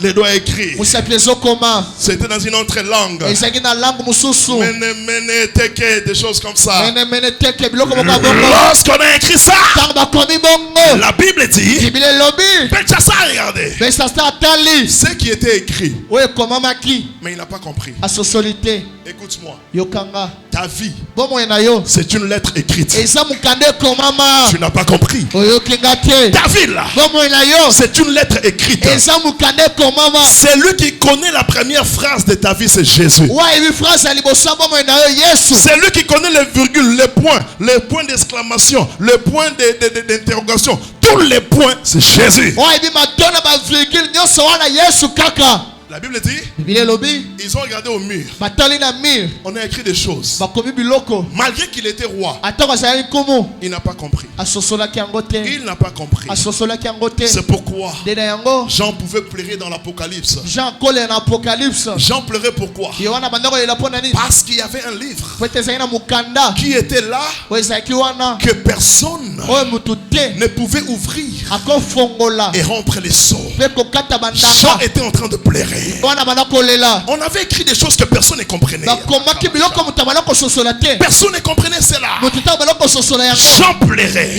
Les doigts écrits. C'était dans une autre langue. Mene, teke, des choses comme ça. Lorsqu'on a écrit ça, la Bible dit, Belshazzar, regardez. Ce qui était écrit. Mais il n'a pas compris. Écoute-moi. Ta vie, c'est une lettre écrite. Tu n'as pas compris. Ta vie là, c'est une lettre écrite. C'est lui qui connaît la première phrase de ta vie, c'est Jésus. C'est lui qui connaît les virgules, les points d'exclamation, les points d'interrogation. Tous les points, c'est Jésus. La Bible dit, ils ont regardé au mur. On a écrit des choses. Malgré qu'il était roi, il n'a pas compris. Il n'a pas compris. C'est pourquoi Jean pouvait pleurer dans l'Apocalypse. Jean pleurait pourquoi? Parce qu'il y avait un livre qui était là que personne ne pouvait ouvrir et rompre les sceaux. Jean était en train de pleurer. On avait écrit des choses que personne ne comprenait. Personne ne comprenait cela. Jean pleurait.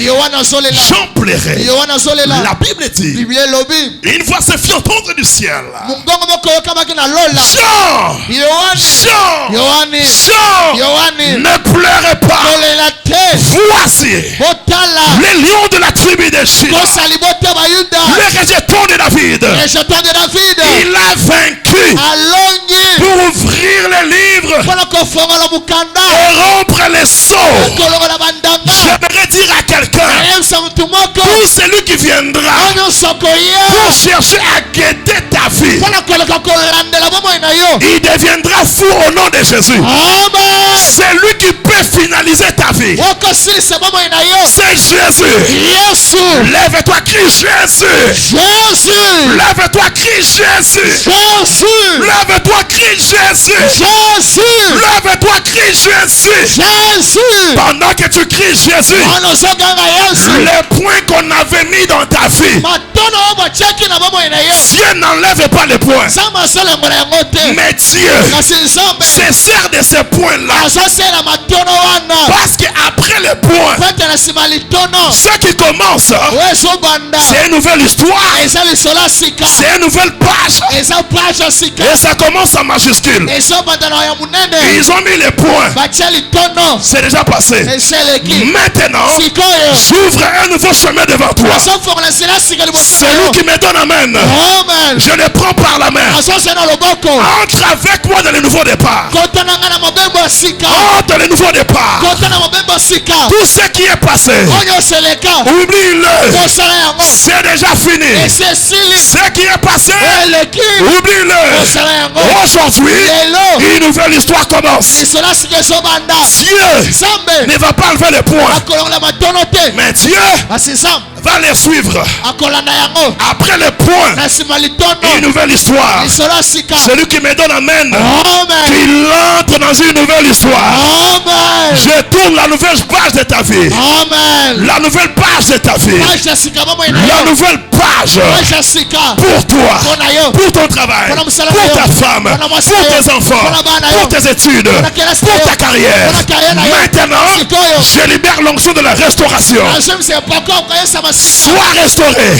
Jean pleurait. La Bible dit, une voix se fit entendre du ciel. Jean, ne pleurez pas. Voici les lions de la tribu de Juda, le rejeton de David. Il a vaincu pour ouvrir les livres et rompre les sceaux. J'aimerais dire à quelqu'un, pour celui qui viendra pour chercher à guetter ta vie, il deviendra fou au nom de Jésus. C'est lui qui peut finaliser ta vie. C'est Jésus. Lève-toi, crie Jésus. Lève-toi, crie Jésus. Lève-toi, crie Jésus. Lève-toi, crie Jésus. Pendant que tu cries Jésus, les points qu'on avait mis dans ta vie, Dieu n'enlève pas les points. Mais Dieu se sert de ces points-là. Parce qu'après les points, ce qui commence, c'est une nouvelle histoire. C'est une nouvelle page. Et ça commence en majuscule. Ils ont mis les points. C'est déjà passé. Maintenant, j'ouvre un nouveau chemin devant toi. Celui qui me donne amen, je le prends par la main. Entre avec moi dans le nouveau départ. Entre le nouveau départ. Tout ce qui est passé, oublie-le. C'est déjà fini. Ce qui est passé, oublie-le. Aujourd'hui, une nouvelle histoire commence. Dieu ne va pas enlever les points. Mais Dieu va les suivre. Après le point, une nouvelle histoire. Celui qui me donne amen, qu'il entre dans une nouvelle histoire. Je tourne la nouvelle page de ta vie. La nouvelle page de ta vie. La nouvelle page pour toi, pour ton travail, pour ta femme, pour tes enfants, pour tes études, pour ta carrière. Maintenant, je libère l'onction de la restauration. Sois restauré.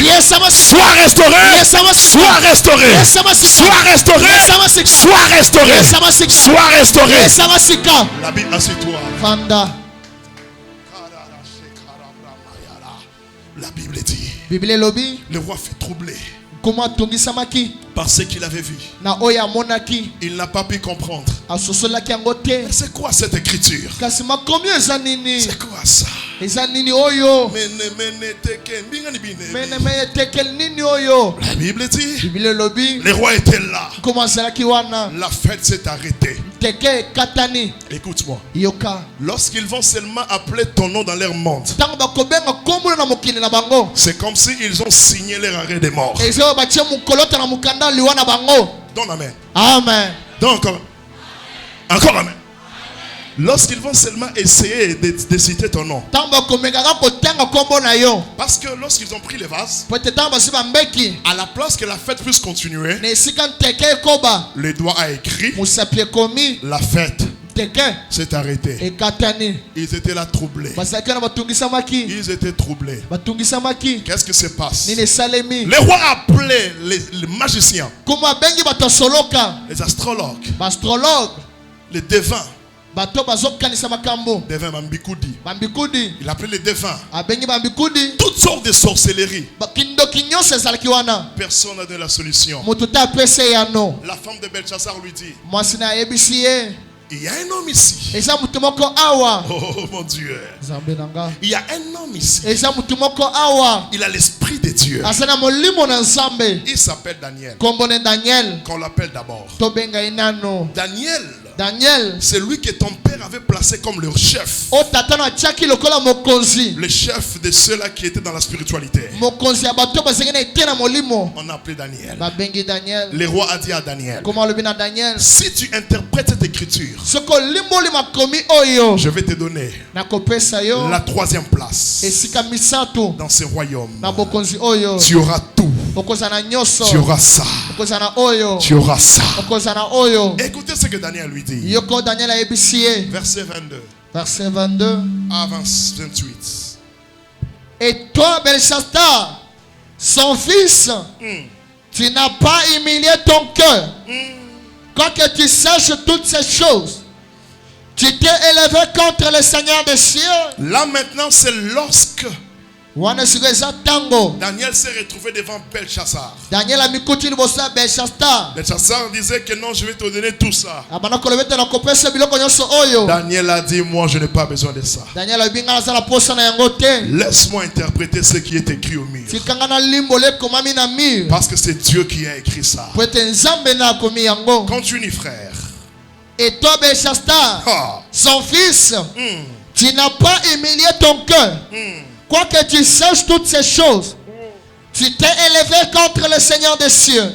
Sois restauré. Sois restauré. Sois restauré. Sois restauré. Sois restauré. La Bible, assieds-toi. La Bible dit, le roi fut troublé par ce qu'il avait vu. Il n'a pas pu comprendre. C'est quoi cette écriture? C'est quoi ça? La Bible dit, le roi était là. La fête s'est arrêtée. Écoute-moi. Lorsqu'ils vont seulement appeler ton nom dans leur monde, c'est comme s'ils ont signé leur arrêt de mort. Donne amen. Amen. Donc encore amen. Lorsqu'ils vont seulement essayer de citer ton nom. Parce que lorsqu'ils ont pris les vases, à la place que la fête puisse continuer, le doigt a écrit, la fête s'est arrêtée. Ils étaient là troublés. Ils étaient troublés. Qu'est-ce qui se passe? Le roi a appelé les magiciens, les astrologues, les devins. Devin Bambikoudi. Il appelait les devins. Toutes sortes de sorcelleries. Personne n'a donné la solution. La femme de Belshazzar lui dit, il y a un homme ici. Oh mon Dieu. Il y a un homme ici. Il a l'esprit de Dieu. Il s'appelle Daniel. Qu'on l'appelle d'abord Daniel, c'est lui que ton père avait placé comme le chef. Le chef de ceux-là qui étaient dans la spiritualité. On a appelé Daniel. Le roi a dit à Daniel, si tu interprètes cette écriture, je vais te donner la 3e place dans ce royaume. Tu auras tout. Tu auras ça. Tu auras ça. Écoutez ce que Daniel lui dit. Verset 22. À 28. Et toi, Belshazzar, son fils, tu n'as pas humilié ton cœur. Quoique tu saches toutes ces choses, tu t'es élevé contre le Seigneur des cieux. Là maintenant, c'est lorsque Daniel s'est retrouvé devant Belshazzar. Belshazzar disait que non, je vais te donner tout ça. Daniel a dit, moi je n'ai pas besoin de ça. Laisse-moi interpréter ce qui est écrit au mur. Parce que c'est Dieu qui a écrit ça. Continue, frère. Et toi, Belshazzar, son fils, tu n'as pas humilié ton cœur. Quoique tu saches toutes ces choses, tu t'es élevé contre le Seigneur des cieux.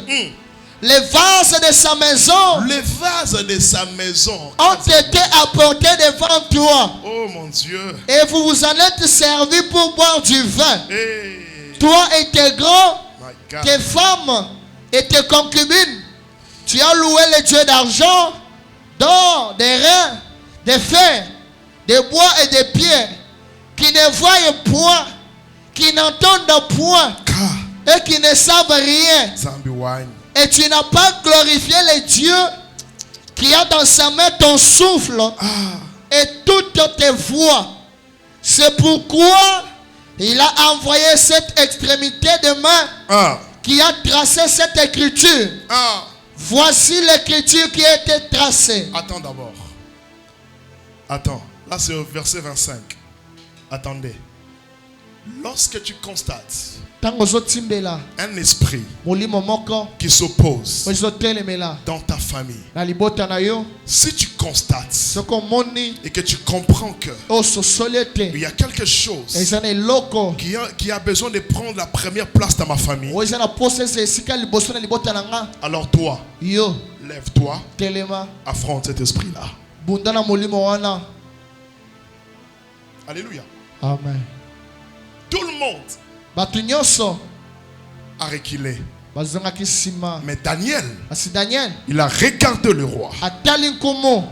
Les vases de sa maison, ont été apportés devant toi. Oh mon Dieu. Et vous vous en êtes servis pour boire du vin. Toi et tes grands, tes femmes et tes concubines. Tu as loué les dieux d'argent, d'or, des reins, des fer, des bois et des pierres, qui ne voient point, qui n'entendent point, et qui ne savent rien. Et tu n'as pas glorifié les dieux qui a dans sa main ton souffle et toutes tes voix. C'est pourquoi il a envoyé cette extrémité de main qui a tracé cette écriture. Voici l'écriture qui a été tracée. Attends d'abord. Attends. Là c'est au verset 25. Attendez. Lorsque tu constates un esprit molimo moko qui s'oppose ezotelemela dans ta famille, na libota na yo si tu constates soko moni et que tu comprends que ososoli ete il y a quelque chose eza na eloko qui a besoin de prendre la première place dans ma famille, oyo eza na posa eza esika liboso na libota na nga, alors toi, yo lève-toi, telema affronte cet esprit-là. bunda na molimo wana. Alléluia. Amen. Tout le monde Batu nyonso a reculé. bazongaki nsima. Mais Daniel, Asi Daniel il a regardé le roi. atali nkumu.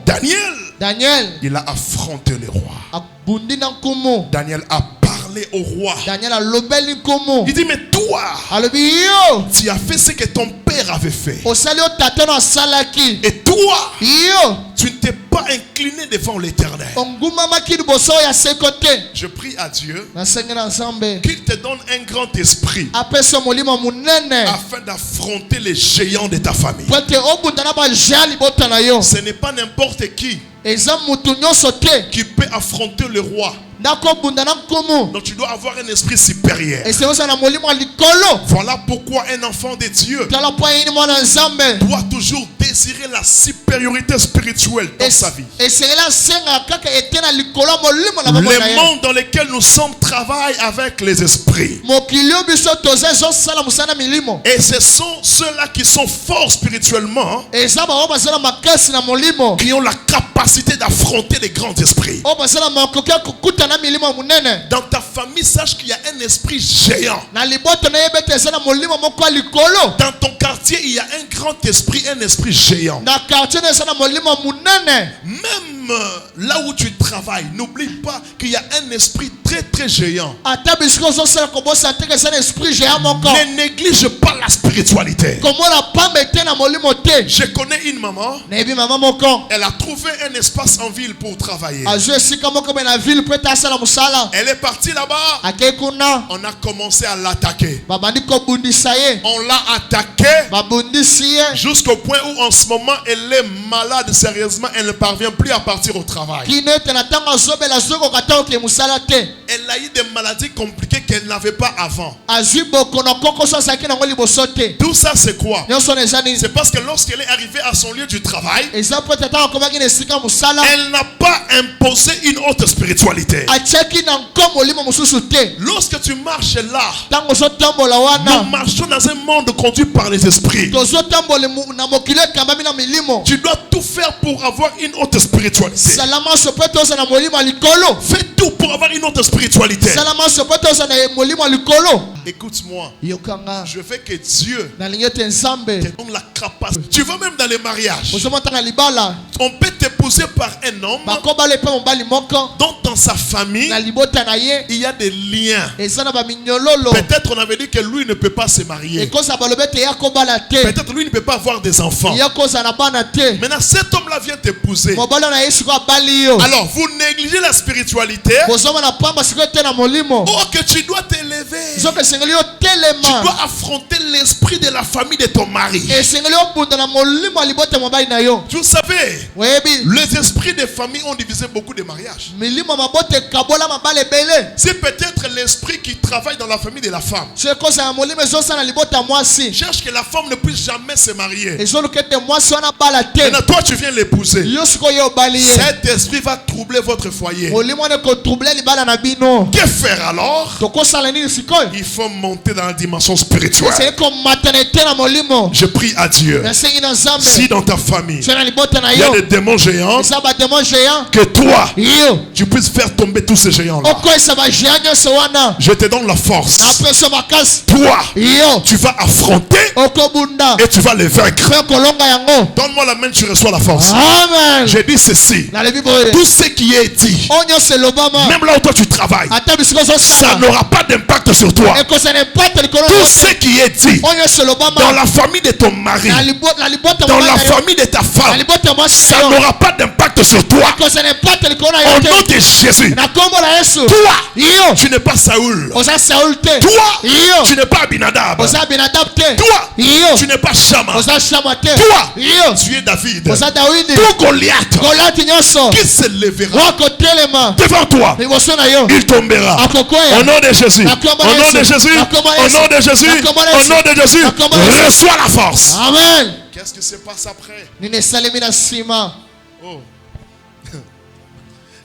Daniel Il a affronté le roi. abundi na nkumu. Daniel a parlé au roi. Daniel alobeli nkumu. Il dit, mais toi, alobi yo tu as fait ce que ton père avait fait. osali oyo tata no asalaki. Et toi, Yo tu ne t'es pas incliné devant l'Éternel. ongumamaki liboso ya seko te. Je prie à Dieu nasengi na nzambe qu'il te donne un grand esprit apesa molimo munene afin d'affronter les géants de ta famille. po ete obunda na bagea libota na yo. Ce n'est pas n'importe qui eza mutu nyonso te qui peut affronter le roi. nakobunda na nkumu. Donc tu dois avoir un esprit supérieur. esengosa na molimo ya likolo. Voilà pourquoi un enfant de Dieu tala po ayini mwana nzambe doit toujours désirer la supériorité spirituelle dans sa vie. esengeli asenga kaka ete na likolo ya molimo na bango na Le ye. monde dans lequel nous sommes travaille avec les esprits. mokili oyo biso toza ezosala mosala milimo. Et ce sont ceux-là qui sont forts spirituellement, eza bango bazala makasi na molimo qui ont la capacité d'affronter les grands esprits. oyo bazala makoki ya kokutana milimo ya munene. Dans ta famille, sache qu'il y a un esprit géant. na liboto na yeba ete eza na molimo moko ya likolo. Dans ton quartier, il y a un grand esprit, un esprit géant. na quartier na eza na molimo ya munene. Même là où tu travailles, n'oublie pas qu'il y a un esprit très très géant. ata bisika ozosala kobosa te eza na esprit géant moko. Ne néglige pas la spiritualité. komona pamba te na molimo te. Je connais une maman, nayebi mama moko elle a trouvé un espace en ville pour travailler. azwi esika moko me na ville po ete asala mosala. Elle est partie là-bas, akei kuna on a commencé à l'attaquer. babandi kobundisa ye. On l'a attaqué babundisi ye jusqu'au point où en ce moment elle est malade sérieusement, elle ne parvient plus à partir au travail. kino ete na ntango azobela azokoka ta oke mosala te. Elle a eu des maladies compliquées qu'elle n'avait pas avant. azwi bokono kokoso azalaki nango liboso te. Tout ça c'est quoi? nyonso na eza nini. C'est parce que lorsqu'elle est arrivée à son lieu du travail, eza po ete ntango akomaki na esika mosala elle n'a pas imposé une haute spiritualité. atiaki na nko molimo mosusu te. Lorsque tu marches là, ntango ozotambola nous wana marchons dans un monde conduit par les esprits. tozotambola na mokili ekambami na milimo. Tu dois tout faire pour avoir une haute spiritualité. salama so po ete oza na molimo ya likolo. Fais tout pour avoir une haute spiritualité. salama so po ete oza na molimo ya likolo. Écoute-moi, yokanga je veux que Dieu nalingi ete nzambe te donne la capacité. Tu vas même dans les mariages. ozomata na libala On peut t'épouser par un homme bakobala epe mobali moko dont dans sa famille na libota na ye il y a des liens. eza na baminyololo. Peut-être on avait dit que lui ne peut pas se marier. ekoza balobi ete ya kobala te. Peut-être lui ne peut pas avoir des enfants. ya koza na bana te. Maintenant cet homme-là vient t'épouser. mobali na ye sikoyo abali yo. Alors vous négligez la spiritualité. bozomona pamba sikoyo te na molimo. Oh que tu dois t'élever. soki esengeli yo Tu telema. dois affronter l'esprit de la famille de ton mari. esengeli obunda na molimo ya libota ya mobali na yo. Vous savez, oyebi les esprits des familles ont divisé beaucoup de mariages. milimo mabota ekabola mabala ebele. C'est peut-être l'esprit qui travaille dans la famille de la femme. so ekoza na molimo ezosala na libota ya mwasi. Cherche que la femme ne puisse jamais se marier. ezoluka ete mwasi wana bala te. Maintenant toi tu viens l'épouser. yo sikoyo ye obali ye. Cet esprit va troubler votre foyer. molimo wana ekotrouble libala na bino. Que faire alors? tokosala nini sikoyo. Il faut monter dans la dimension spirituelle. esengeli komata na ete na molimo. Je prie à Dieu. nasengi na nzambe. Si dans ta famille so na libota na il y a yo des démons géants, eza bademon géant. que toi yo tu puisses faire tomber tous ces géants là. okoyesa bagéant nyonso wana. Je te donne la force. napesa makasi. Toi yo tu vas affronter okobunda et tu vas les vaincre. mpe kolonga yango. Donne-moi la main, tu reçois la force. amen. J'ai dit ceci. nalebi boye Tout ce qui est dit, oyo nyonso elobama même là où toi tu travailles, ata bisika ça ozosala n'aura pas d'impact sur toi. ekosa na impate likolo Tout na yo ce te. qui est dit oyo nyonso elobama dans la famille de ton mari, na libota dans la mobali na yo, famille de ta na femme, libota ya mwasi ça na yo n'aura pas d'impact sur toi. ekosa na impate likolo na Au yo nom te. de Jésus, na kombo na yesu toi, yo tu n'es pas Saoul. oza saul te. Toi, yo tu n'es pas Abinadab. oza abinadab te. Toi, Yo. tu n'es pas Shama. Oza Shama te. Toi, Yo. tu es David. Oza Dawidi. Tout Goliath Goliath nyoso. qui se lèvera Wako telema. devant toi, Liboso na yo. il tombera. Akokoya. Au nom de Jésus. La combat Au nom Yesu. de Jésus. La combat Au Yesu. nom de Jésus. La combat Au Yesu. nom de Jésus. La combat Yesu. Reçois la force. Amen. Qu'est-ce qui se passe après? Nine salimi na sima. Oh.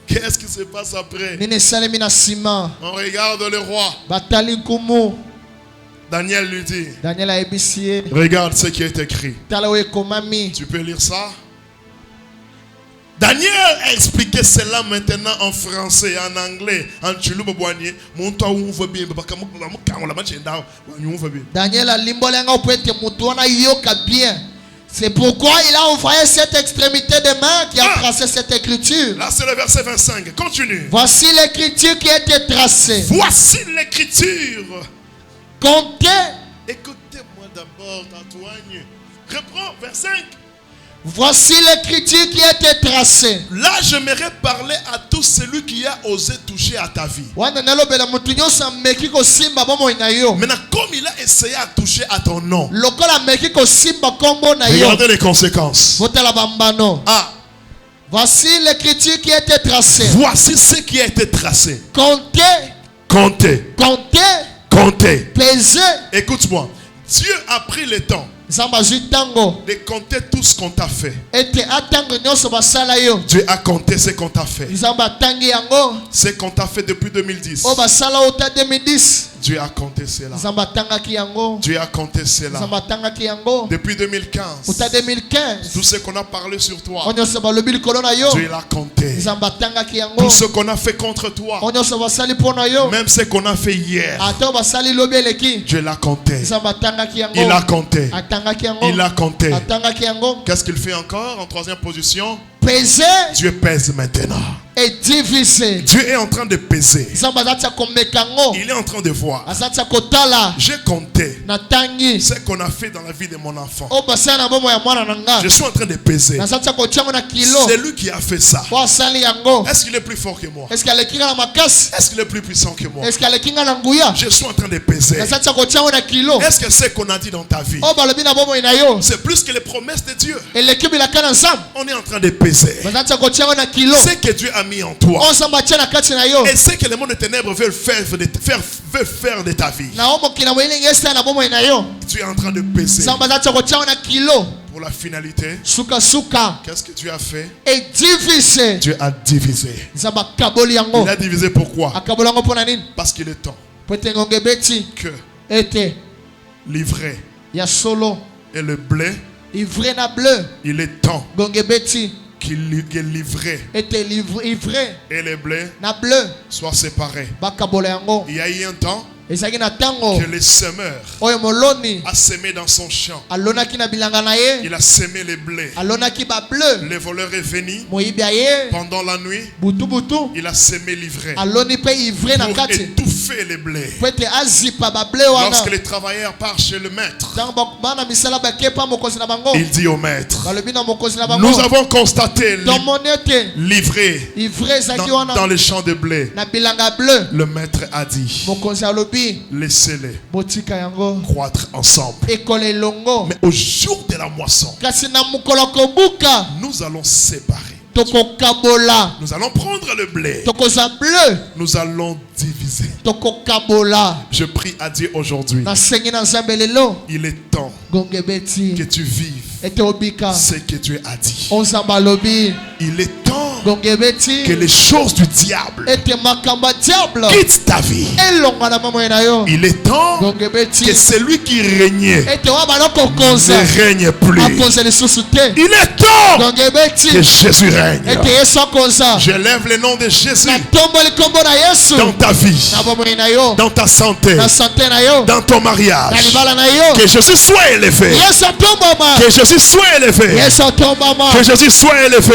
Qu'est-ce qui se passe après? Nine salimi na sima. On regarde le roi. Batali nkumu. Daniel lui dit, Daniel a ebisie. regarde ce qui est écrit. Talawe komami. Tu peux lire ça? Daniel a expliqué cela maintenant en français, en anglais, en chulubobouanye. Daniel a limbolenga pour être moutouna yoka bien. C'est pourquoi il a envoyé cette extrémité de main qui a tracé cette écriture. Là, c'est le verset 25. Continue. Voici l'écriture qui a été tracée. Voici l'écriture. Comptez. Écoutez-moi d'abord, Antoine. Reprends, verset 5. Voici l'écriture qui a été tracée. Là, j'aimerais parler à tout celui qui a osé toucher à ta vie. Maintenant, comme il a essayé à toucher à ton nom, regardez regardez les conséquences. Ah, voici l'écriture qui a été tracée. voici ce qui a été tracé. Comptez, Comptez, comptez, comptez. pesez. Écoute-moi. Dieu a pris le temps de compter tout ce qu'on t'a fait. Dieu a compté ce qu'on t'a fait. Ce qu'on t'a fait depuis 2010. Dieu a compté cela. Dieu a compté cela. Depuis 2015. Tout ce qu'on a parlé sur toi. Dieu l'a compté. Tout ce qu'on a fait contre toi. Même ce qu'on a fait hier. Dieu l'a compté. Il a compté. Il a compté. Qu'est-ce qu'il fait encore en troisième position? Peser. Dieu pèse maintenant. Et diviser. Dieu est en train de peser. Il est en train de voir. J'ai compté ce qu'on a fait dans la vie de mon enfant. Je suis en train de peser. C'est lui qui a fait ça. Est-ce qu'il est plus fort que moi? Est-ce qu'il est plus puissant que moi? Je suis en train de peser. Est-ce que ce qu'on a dit dans ta vie, c'est plus que les promesses de Dieu? On est en train de peser. Ce que Dieu a mis en toi et ce que le monde des ténèbres veut faire de ta vie. Tu es en train de peser pour la finalité. Qu'est-ce que Dieu a fait? Dieu a divisé. Il a divisé pourquoi? Parce qu'il est temps que l'ivraie et le blé, il est temps qu'il livrait et les blés soient séparés. Il y a eu un temps que le semeur a semé dans son champ. Il a semé les blés. Le voleur est venu pendant la nuit. Il a semé l'ivraie pour étouffer les blés. Lorsque les travailleurs partent chez le maître, il dit au maître, nous avons constaté l'ivraie dans les champs de blé. Le maître a dit, laissez-les croître ensemble. Mais au jour de la moisson, nous allons séparer. Nous allons prendre le blé. Nous allons diviser. Je prie à Dieu aujourd'hui. Il est temps que tu vives ce que Dieu a dit. Il est temps que les choses du diable quittent ta vie. Il est temps que celui qui régnait ne règne plus. Il est temps que Jésus règne. Je lève le nom de Jésus dans ta vie, dans ta santé, dans ton mariage. Que Jésus soit élevé. Que Jésus soit élevé. Que Jésus soit élevé.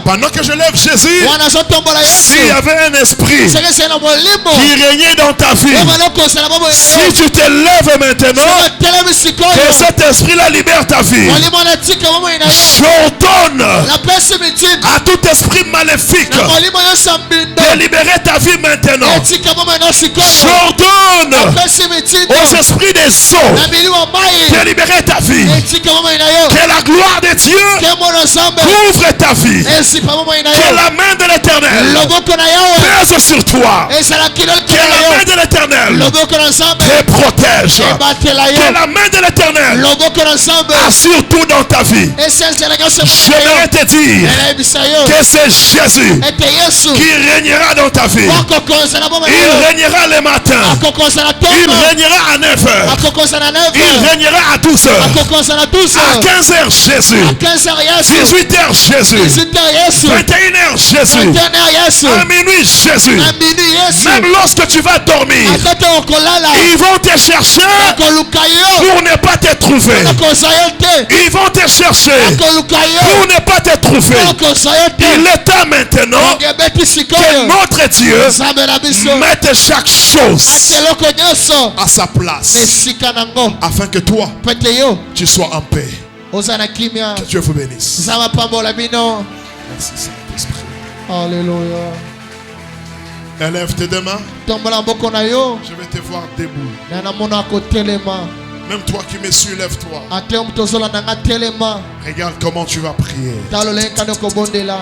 Pendant que je lève Jésus, wanazotombola s'il y Yesu avait un esprit seke sena molimo qui régnait dans ta vie, omalokosana bobo si tu te lèves maintenant, telemi que sikoyo cet esprit-là libère ta vie. molimo na tika bobo ina yo J'ordonne napesi mitini à tout esprit maléfique na molimo nyonso mbindo de libérer ta vie maintenant. etika bobo ino sikoyo J'ordonne napesi mitini aux esprits des eaux na miliwa mai de libérer ta vie. etika bobo ina yo Que la gloire de Dieu ke mono nzambe couvre ta vie. esipa bobo ina Que yo la main de l'Éternel loboko na yawe pèse sur toi. ezala kilolo Que la main yo de l'Éternel loboko na nzambe te protège. ebatela Que yo la main de l'Éternel loboko na nzambe assure tout dans ta vie. esenzela nyonso J'aimerais te dire elebisa yo que c'est Jésus ete yesu qui régnera dans ta vie. akokonza na bobo na Il yo régnera le matin. akokonza na Il ntongo régnera à 9h. akokonza na 9 Il régnera à 12h. akokonza na 12 À 15h, Jésus. 15h yesu 18h, Jésus. 18h yesu 21h, Jésus. 21h yesu À minuit, Jésus. na mini yesu Même lorsque tu vas dormir, akata okolala ils vont te chercher akoluka yo pour ne pas te trouver. akoza yo te Ils vont te chercher akoluka pour yo ne pas te trouver. akoza yo Il te est temps maintenant ongebeti que sikoyo notre Dieu nzambe na biso mette chaque chose ateloko nyonso à sa place esika nango afin que toi, pete yo tu sois en paix. oza na kimia Que Dieu vous bénisse. nzambe apambola bino Merci Saint-Esprit. alleluya Élève tes deux mains. tombola maboko na yo Je vais te voir debout. na namona kotelema Même toi qui me suis, lève-toi. ate moto ozolanda nga telema Regarde comment tu vas prier. tala olenkani okobondela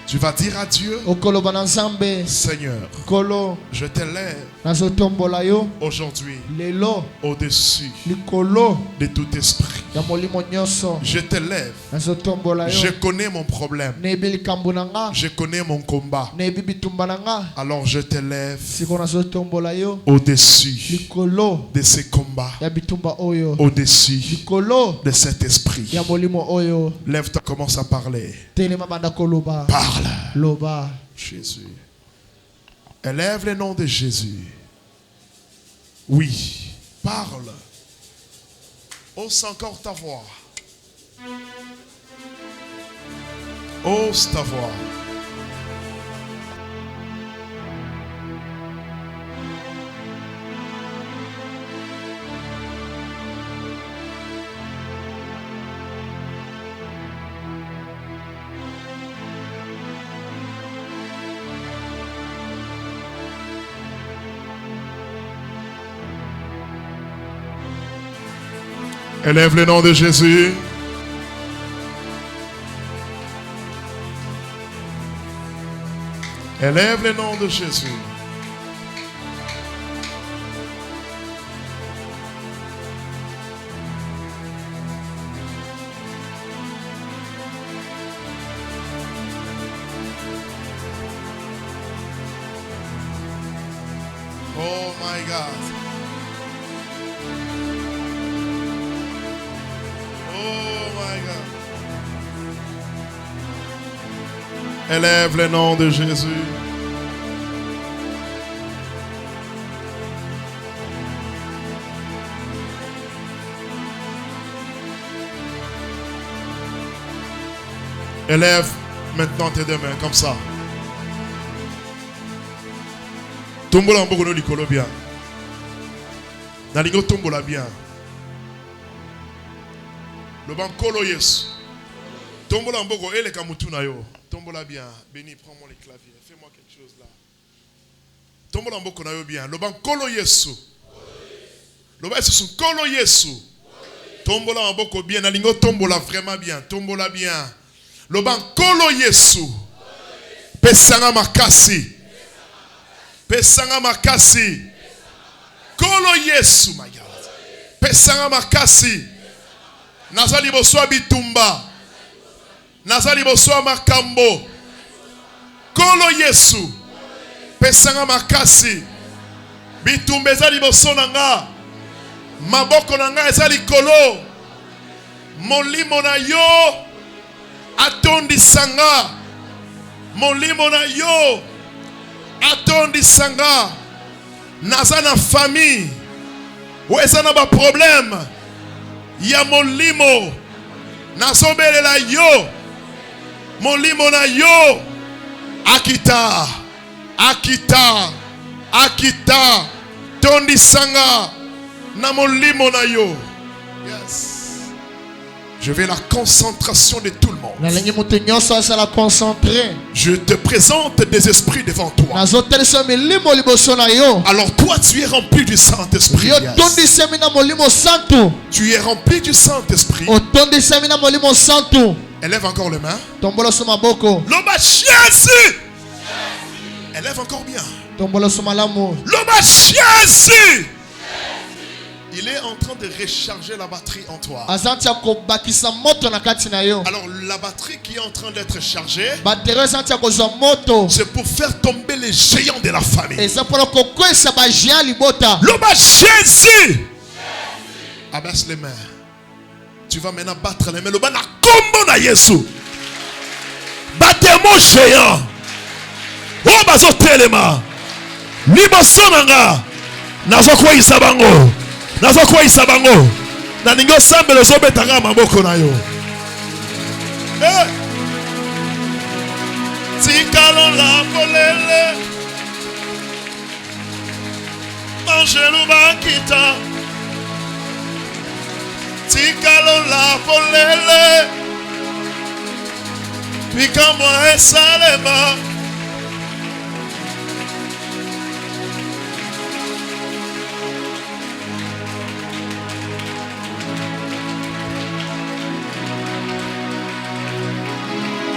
Tu vas dire à Dieu, okoloba na nzambe Seigneur, nkolo je t'élève nazotombola yo aujourd'hui lelo au-dessus likolo de tout esprit. ya molimo nyonso Je t'élève. nazotombola yo Je connais mon problème. nayebi likambo na nga Je connais mon combat. nayebi bitumba na nga Alors je t'élève siko nazotombola yo au-dessus likolo de ces combats. ya bitumba oyo Au-dessus likolo de cet esprit. ya molimo oyo Lève-toi, commence à parler. telema banda koloba Parle. loba Jésus. Élève le nom de Jésus. Oui. Parle. Ose encore ta voix. Ose ta voix. Élève le nom de Jésus. Élève le nom de Jésus. Oh my God. Oh my God. Élève le nom de Jésus. Élève maintenant tes deux mains comme ça. Tombola mboko no likolo bien. Na lingo tombola bien. Loba nkolo Yesu. Tombola mboko eleka mutu na yo. Tombola bien. Béni, prends-moi les claviers. Fais-moi quelque chose là. Tombola mboko na yo bien. Loba nkolo Yesu. Loba Yesu son nkolo Yesu. Tombola mboko bien. Na lingo tombola vraiment bien. Tombola bien. Loba nkolo Yesu. Pesanga makasi. Pesanga makasi. Kolo Yesu my God. Pesanga makasi. Nazali boswa bitumba. Nazali boswa makambo. Kolo Yesu. Pesanga makasi. Bitumba ezali boso na nga. Maboko na nga ezali kolo. Molimo na yo atondisanga. Molimo na yo atondisanga. Naza na famille weza na ba problème ya molimo nazobelela yo molimo na yo akita akita akita tondisanga na molimo na yo. Yes. Je veux la concentration de tout le monde. Je te présente des esprits devant toi. Alors toi tu es rempli du Saint-Esprit. Yes. Tu es rempli du Saint-Esprit. Élève encore les mains. Loba Jésus. Élève encore bien. Loba Jésus. Il est en train de recharger la batterie en toi. Alors la batterie qui est en train d'être chargée, c'est pour faire tomber les géants de la famille. Loba Jésus. Abaisse les mains. Tu vas maintenant battre les mains. Loba na kombo na Yesu. Battez-moi géant. Oh bazo telema. Liboso nanga. Nazo kwa isabango. Nazo kwa isabango. Na ningo sambe lo zobetanga maboko na yo. Eh. Tikalo la polele. Angelo bakita. Tikalo la polele. Pika moi salema.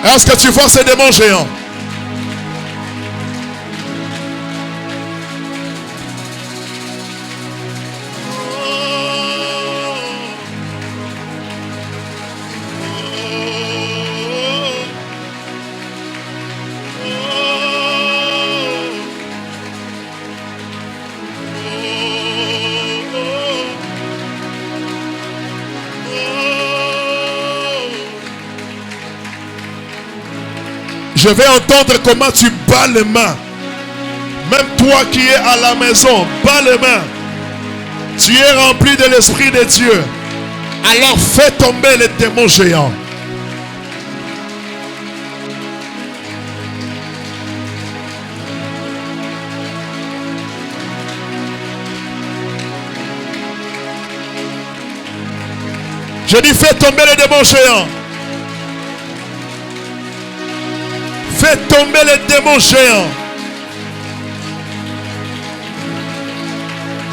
Est-ce que tu vois ces démons géants? Je vais entendre comment tu bats les mains. Même toi qui es à la maison, bats les mains. Tu es rempli de l'Esprit de Dieu. Alors fais tomber les démons géants. Je dis fais tomber les démons géants. Fais tomber les démons géants.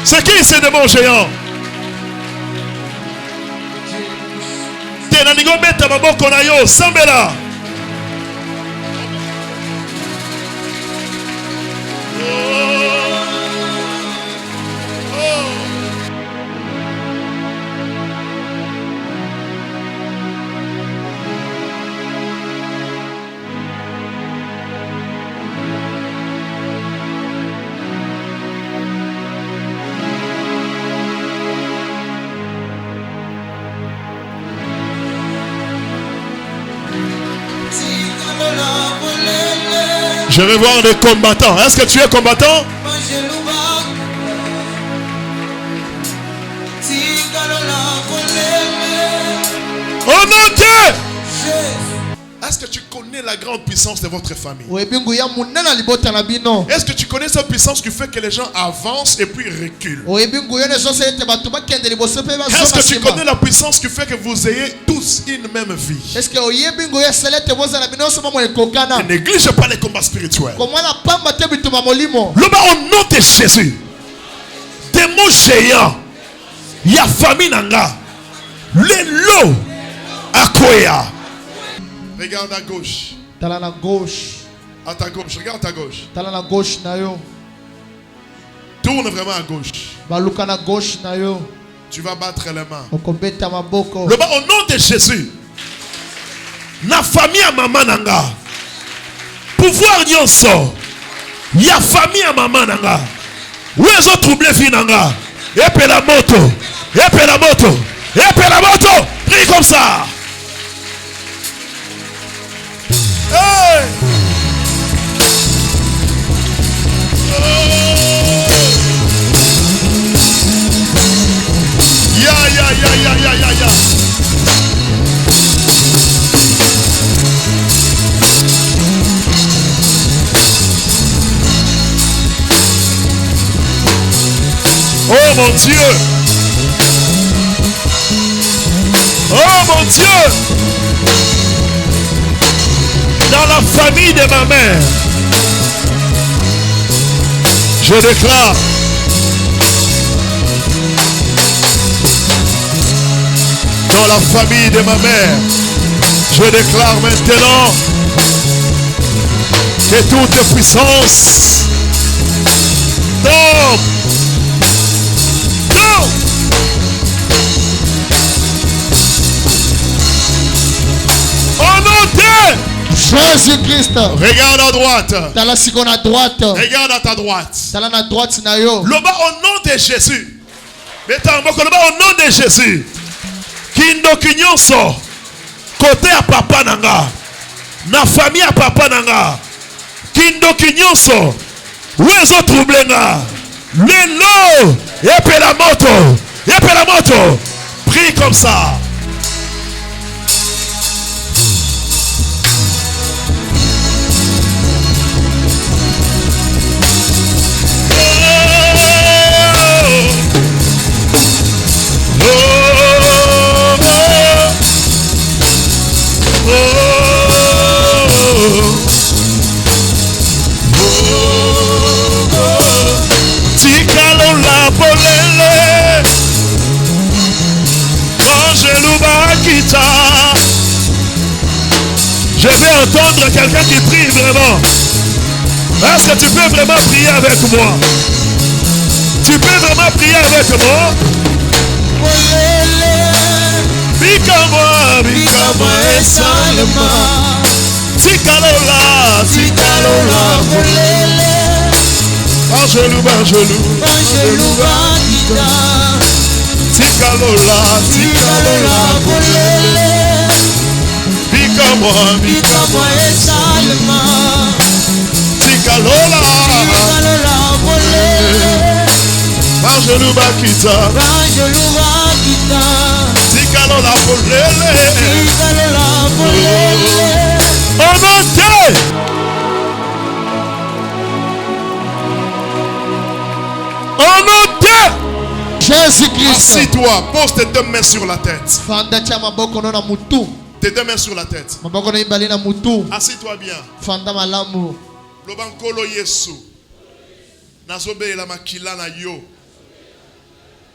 C'est qui ces démons géants? Tenanigo meta maboko na yo sambela. Je vais voir des combattants. Est-ce que tu es combattant? Oh mon Dieu! Est-ce que tu connais la grande puissance de votre famille? Est-ce que tu connais cette puissance qui fait que les gens avancent et puis reculent? Est-ce que tu connais la puissance qui fait que vous ayez tous une même vie? Ne néglige pas les combats spirituels. Au nom de Jésus, démons géants, ya famille nanga, les lots à Koya. Regarde à gauche. À ta gauche, regarde à ta gauche. Tourne vraiment à gauche. Tu vas battre les mains. Le bas, au nom de Jésus. Na famille à maman nanga. Pouvoir nyonso. Ya famille à maman nanga. Où les autres troublés fi nanga. Epe la moto. Epe la moto. Epe la moto. Prie comme ça. Hey! Ya. Oh mon Dieu. Oh mon Dieu. Dans la famille de ma mère, je déclare dans la famille de ma mère, je déclare maintenant que toute puissance tombe. Au nom de Jésus-Christ. Regarde à droite. Tala siko na droite. Regarde à ta droite. Tala na droite na yo. Loba au nom de Jésus. Loba au nom de Jésus. Kindo kinyonso. Côté à papa nanga. Na famille à papa nanga. Kindo kinyonso. Wezo troublenga. Lelo. Yepe la moto. Yepe la moto. Prie comme ça. Je vais entendre quelqu'un qui prie vraiment. Est-ce que tu peux vraiment prier avec moi? Tu peux vraiment prier avec moi? Bika-moi et salma. Tikalola, Angelou, Tikalola, Bika-moi et salma. Tikalola, Angelou Bakita. Tikalola Polele. Oh mon Dieu! Oh mon Dieu! Jésus-Christ. Assis-toi, pose tes deux mains sur la tête. Tes deux mains sur la tête. Assis-toi bien. Lobankolo Yesu. Nazobe la makila na yo.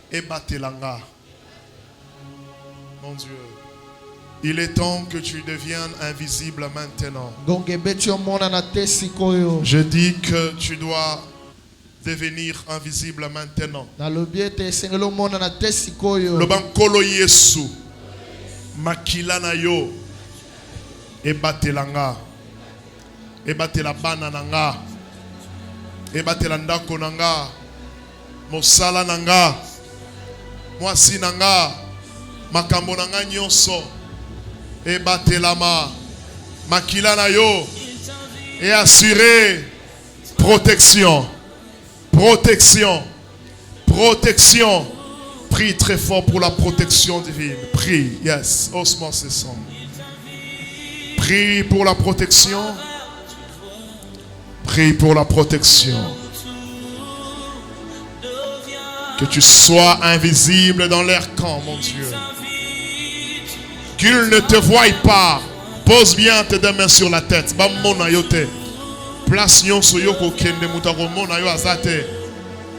Ebatelanga. Mon Dieu. Il est temps que tu deviennes invisible maintenant. Je dis que tu dois devenir invisible maintenant. Lobankolo Yesu. Makila na yo. Ebatelanga. Ebatela bana nanga. Ebatela ndako nanga. Mosala nanga. Mwasi nanga. Makambo nanga nyonso. Ebatelama. Makila na yo. Et assurer protection. Protection. Protection. Prie très fort pour la protection divine. Prie. Yes. Osement ses sons. Prie pour la protection. Prie pour la protection. Que tu sois invisible dans leur camp, mon Dieu. Qu'ils ne te voient pas. Pose bien tes deux mains sur la tête. Place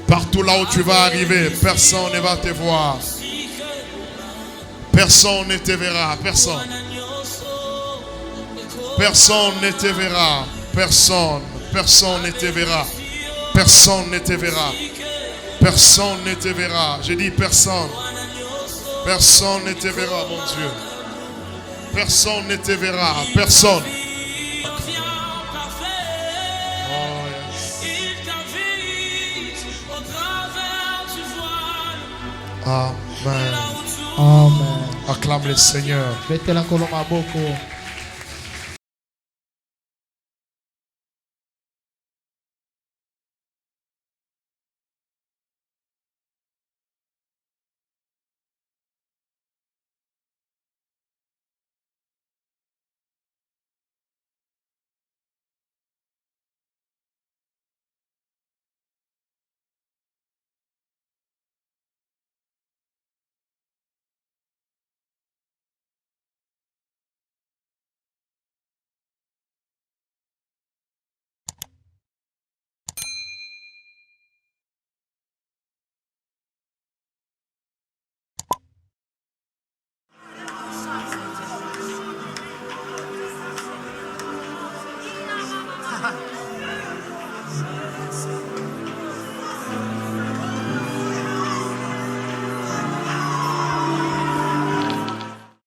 partout là où tu vas arriver, personne ne va te voir. Personne ne te verra. Personne. Personne ne te verra. Personne. Personne ne te verra. Personne ne te verra. Personne ne te verra. Je dis personne. Personne ne te verra, mon Dieu. Personne ne te verra. Personne. Oh, yes. Amen. Amen. Acclame le Seigneur.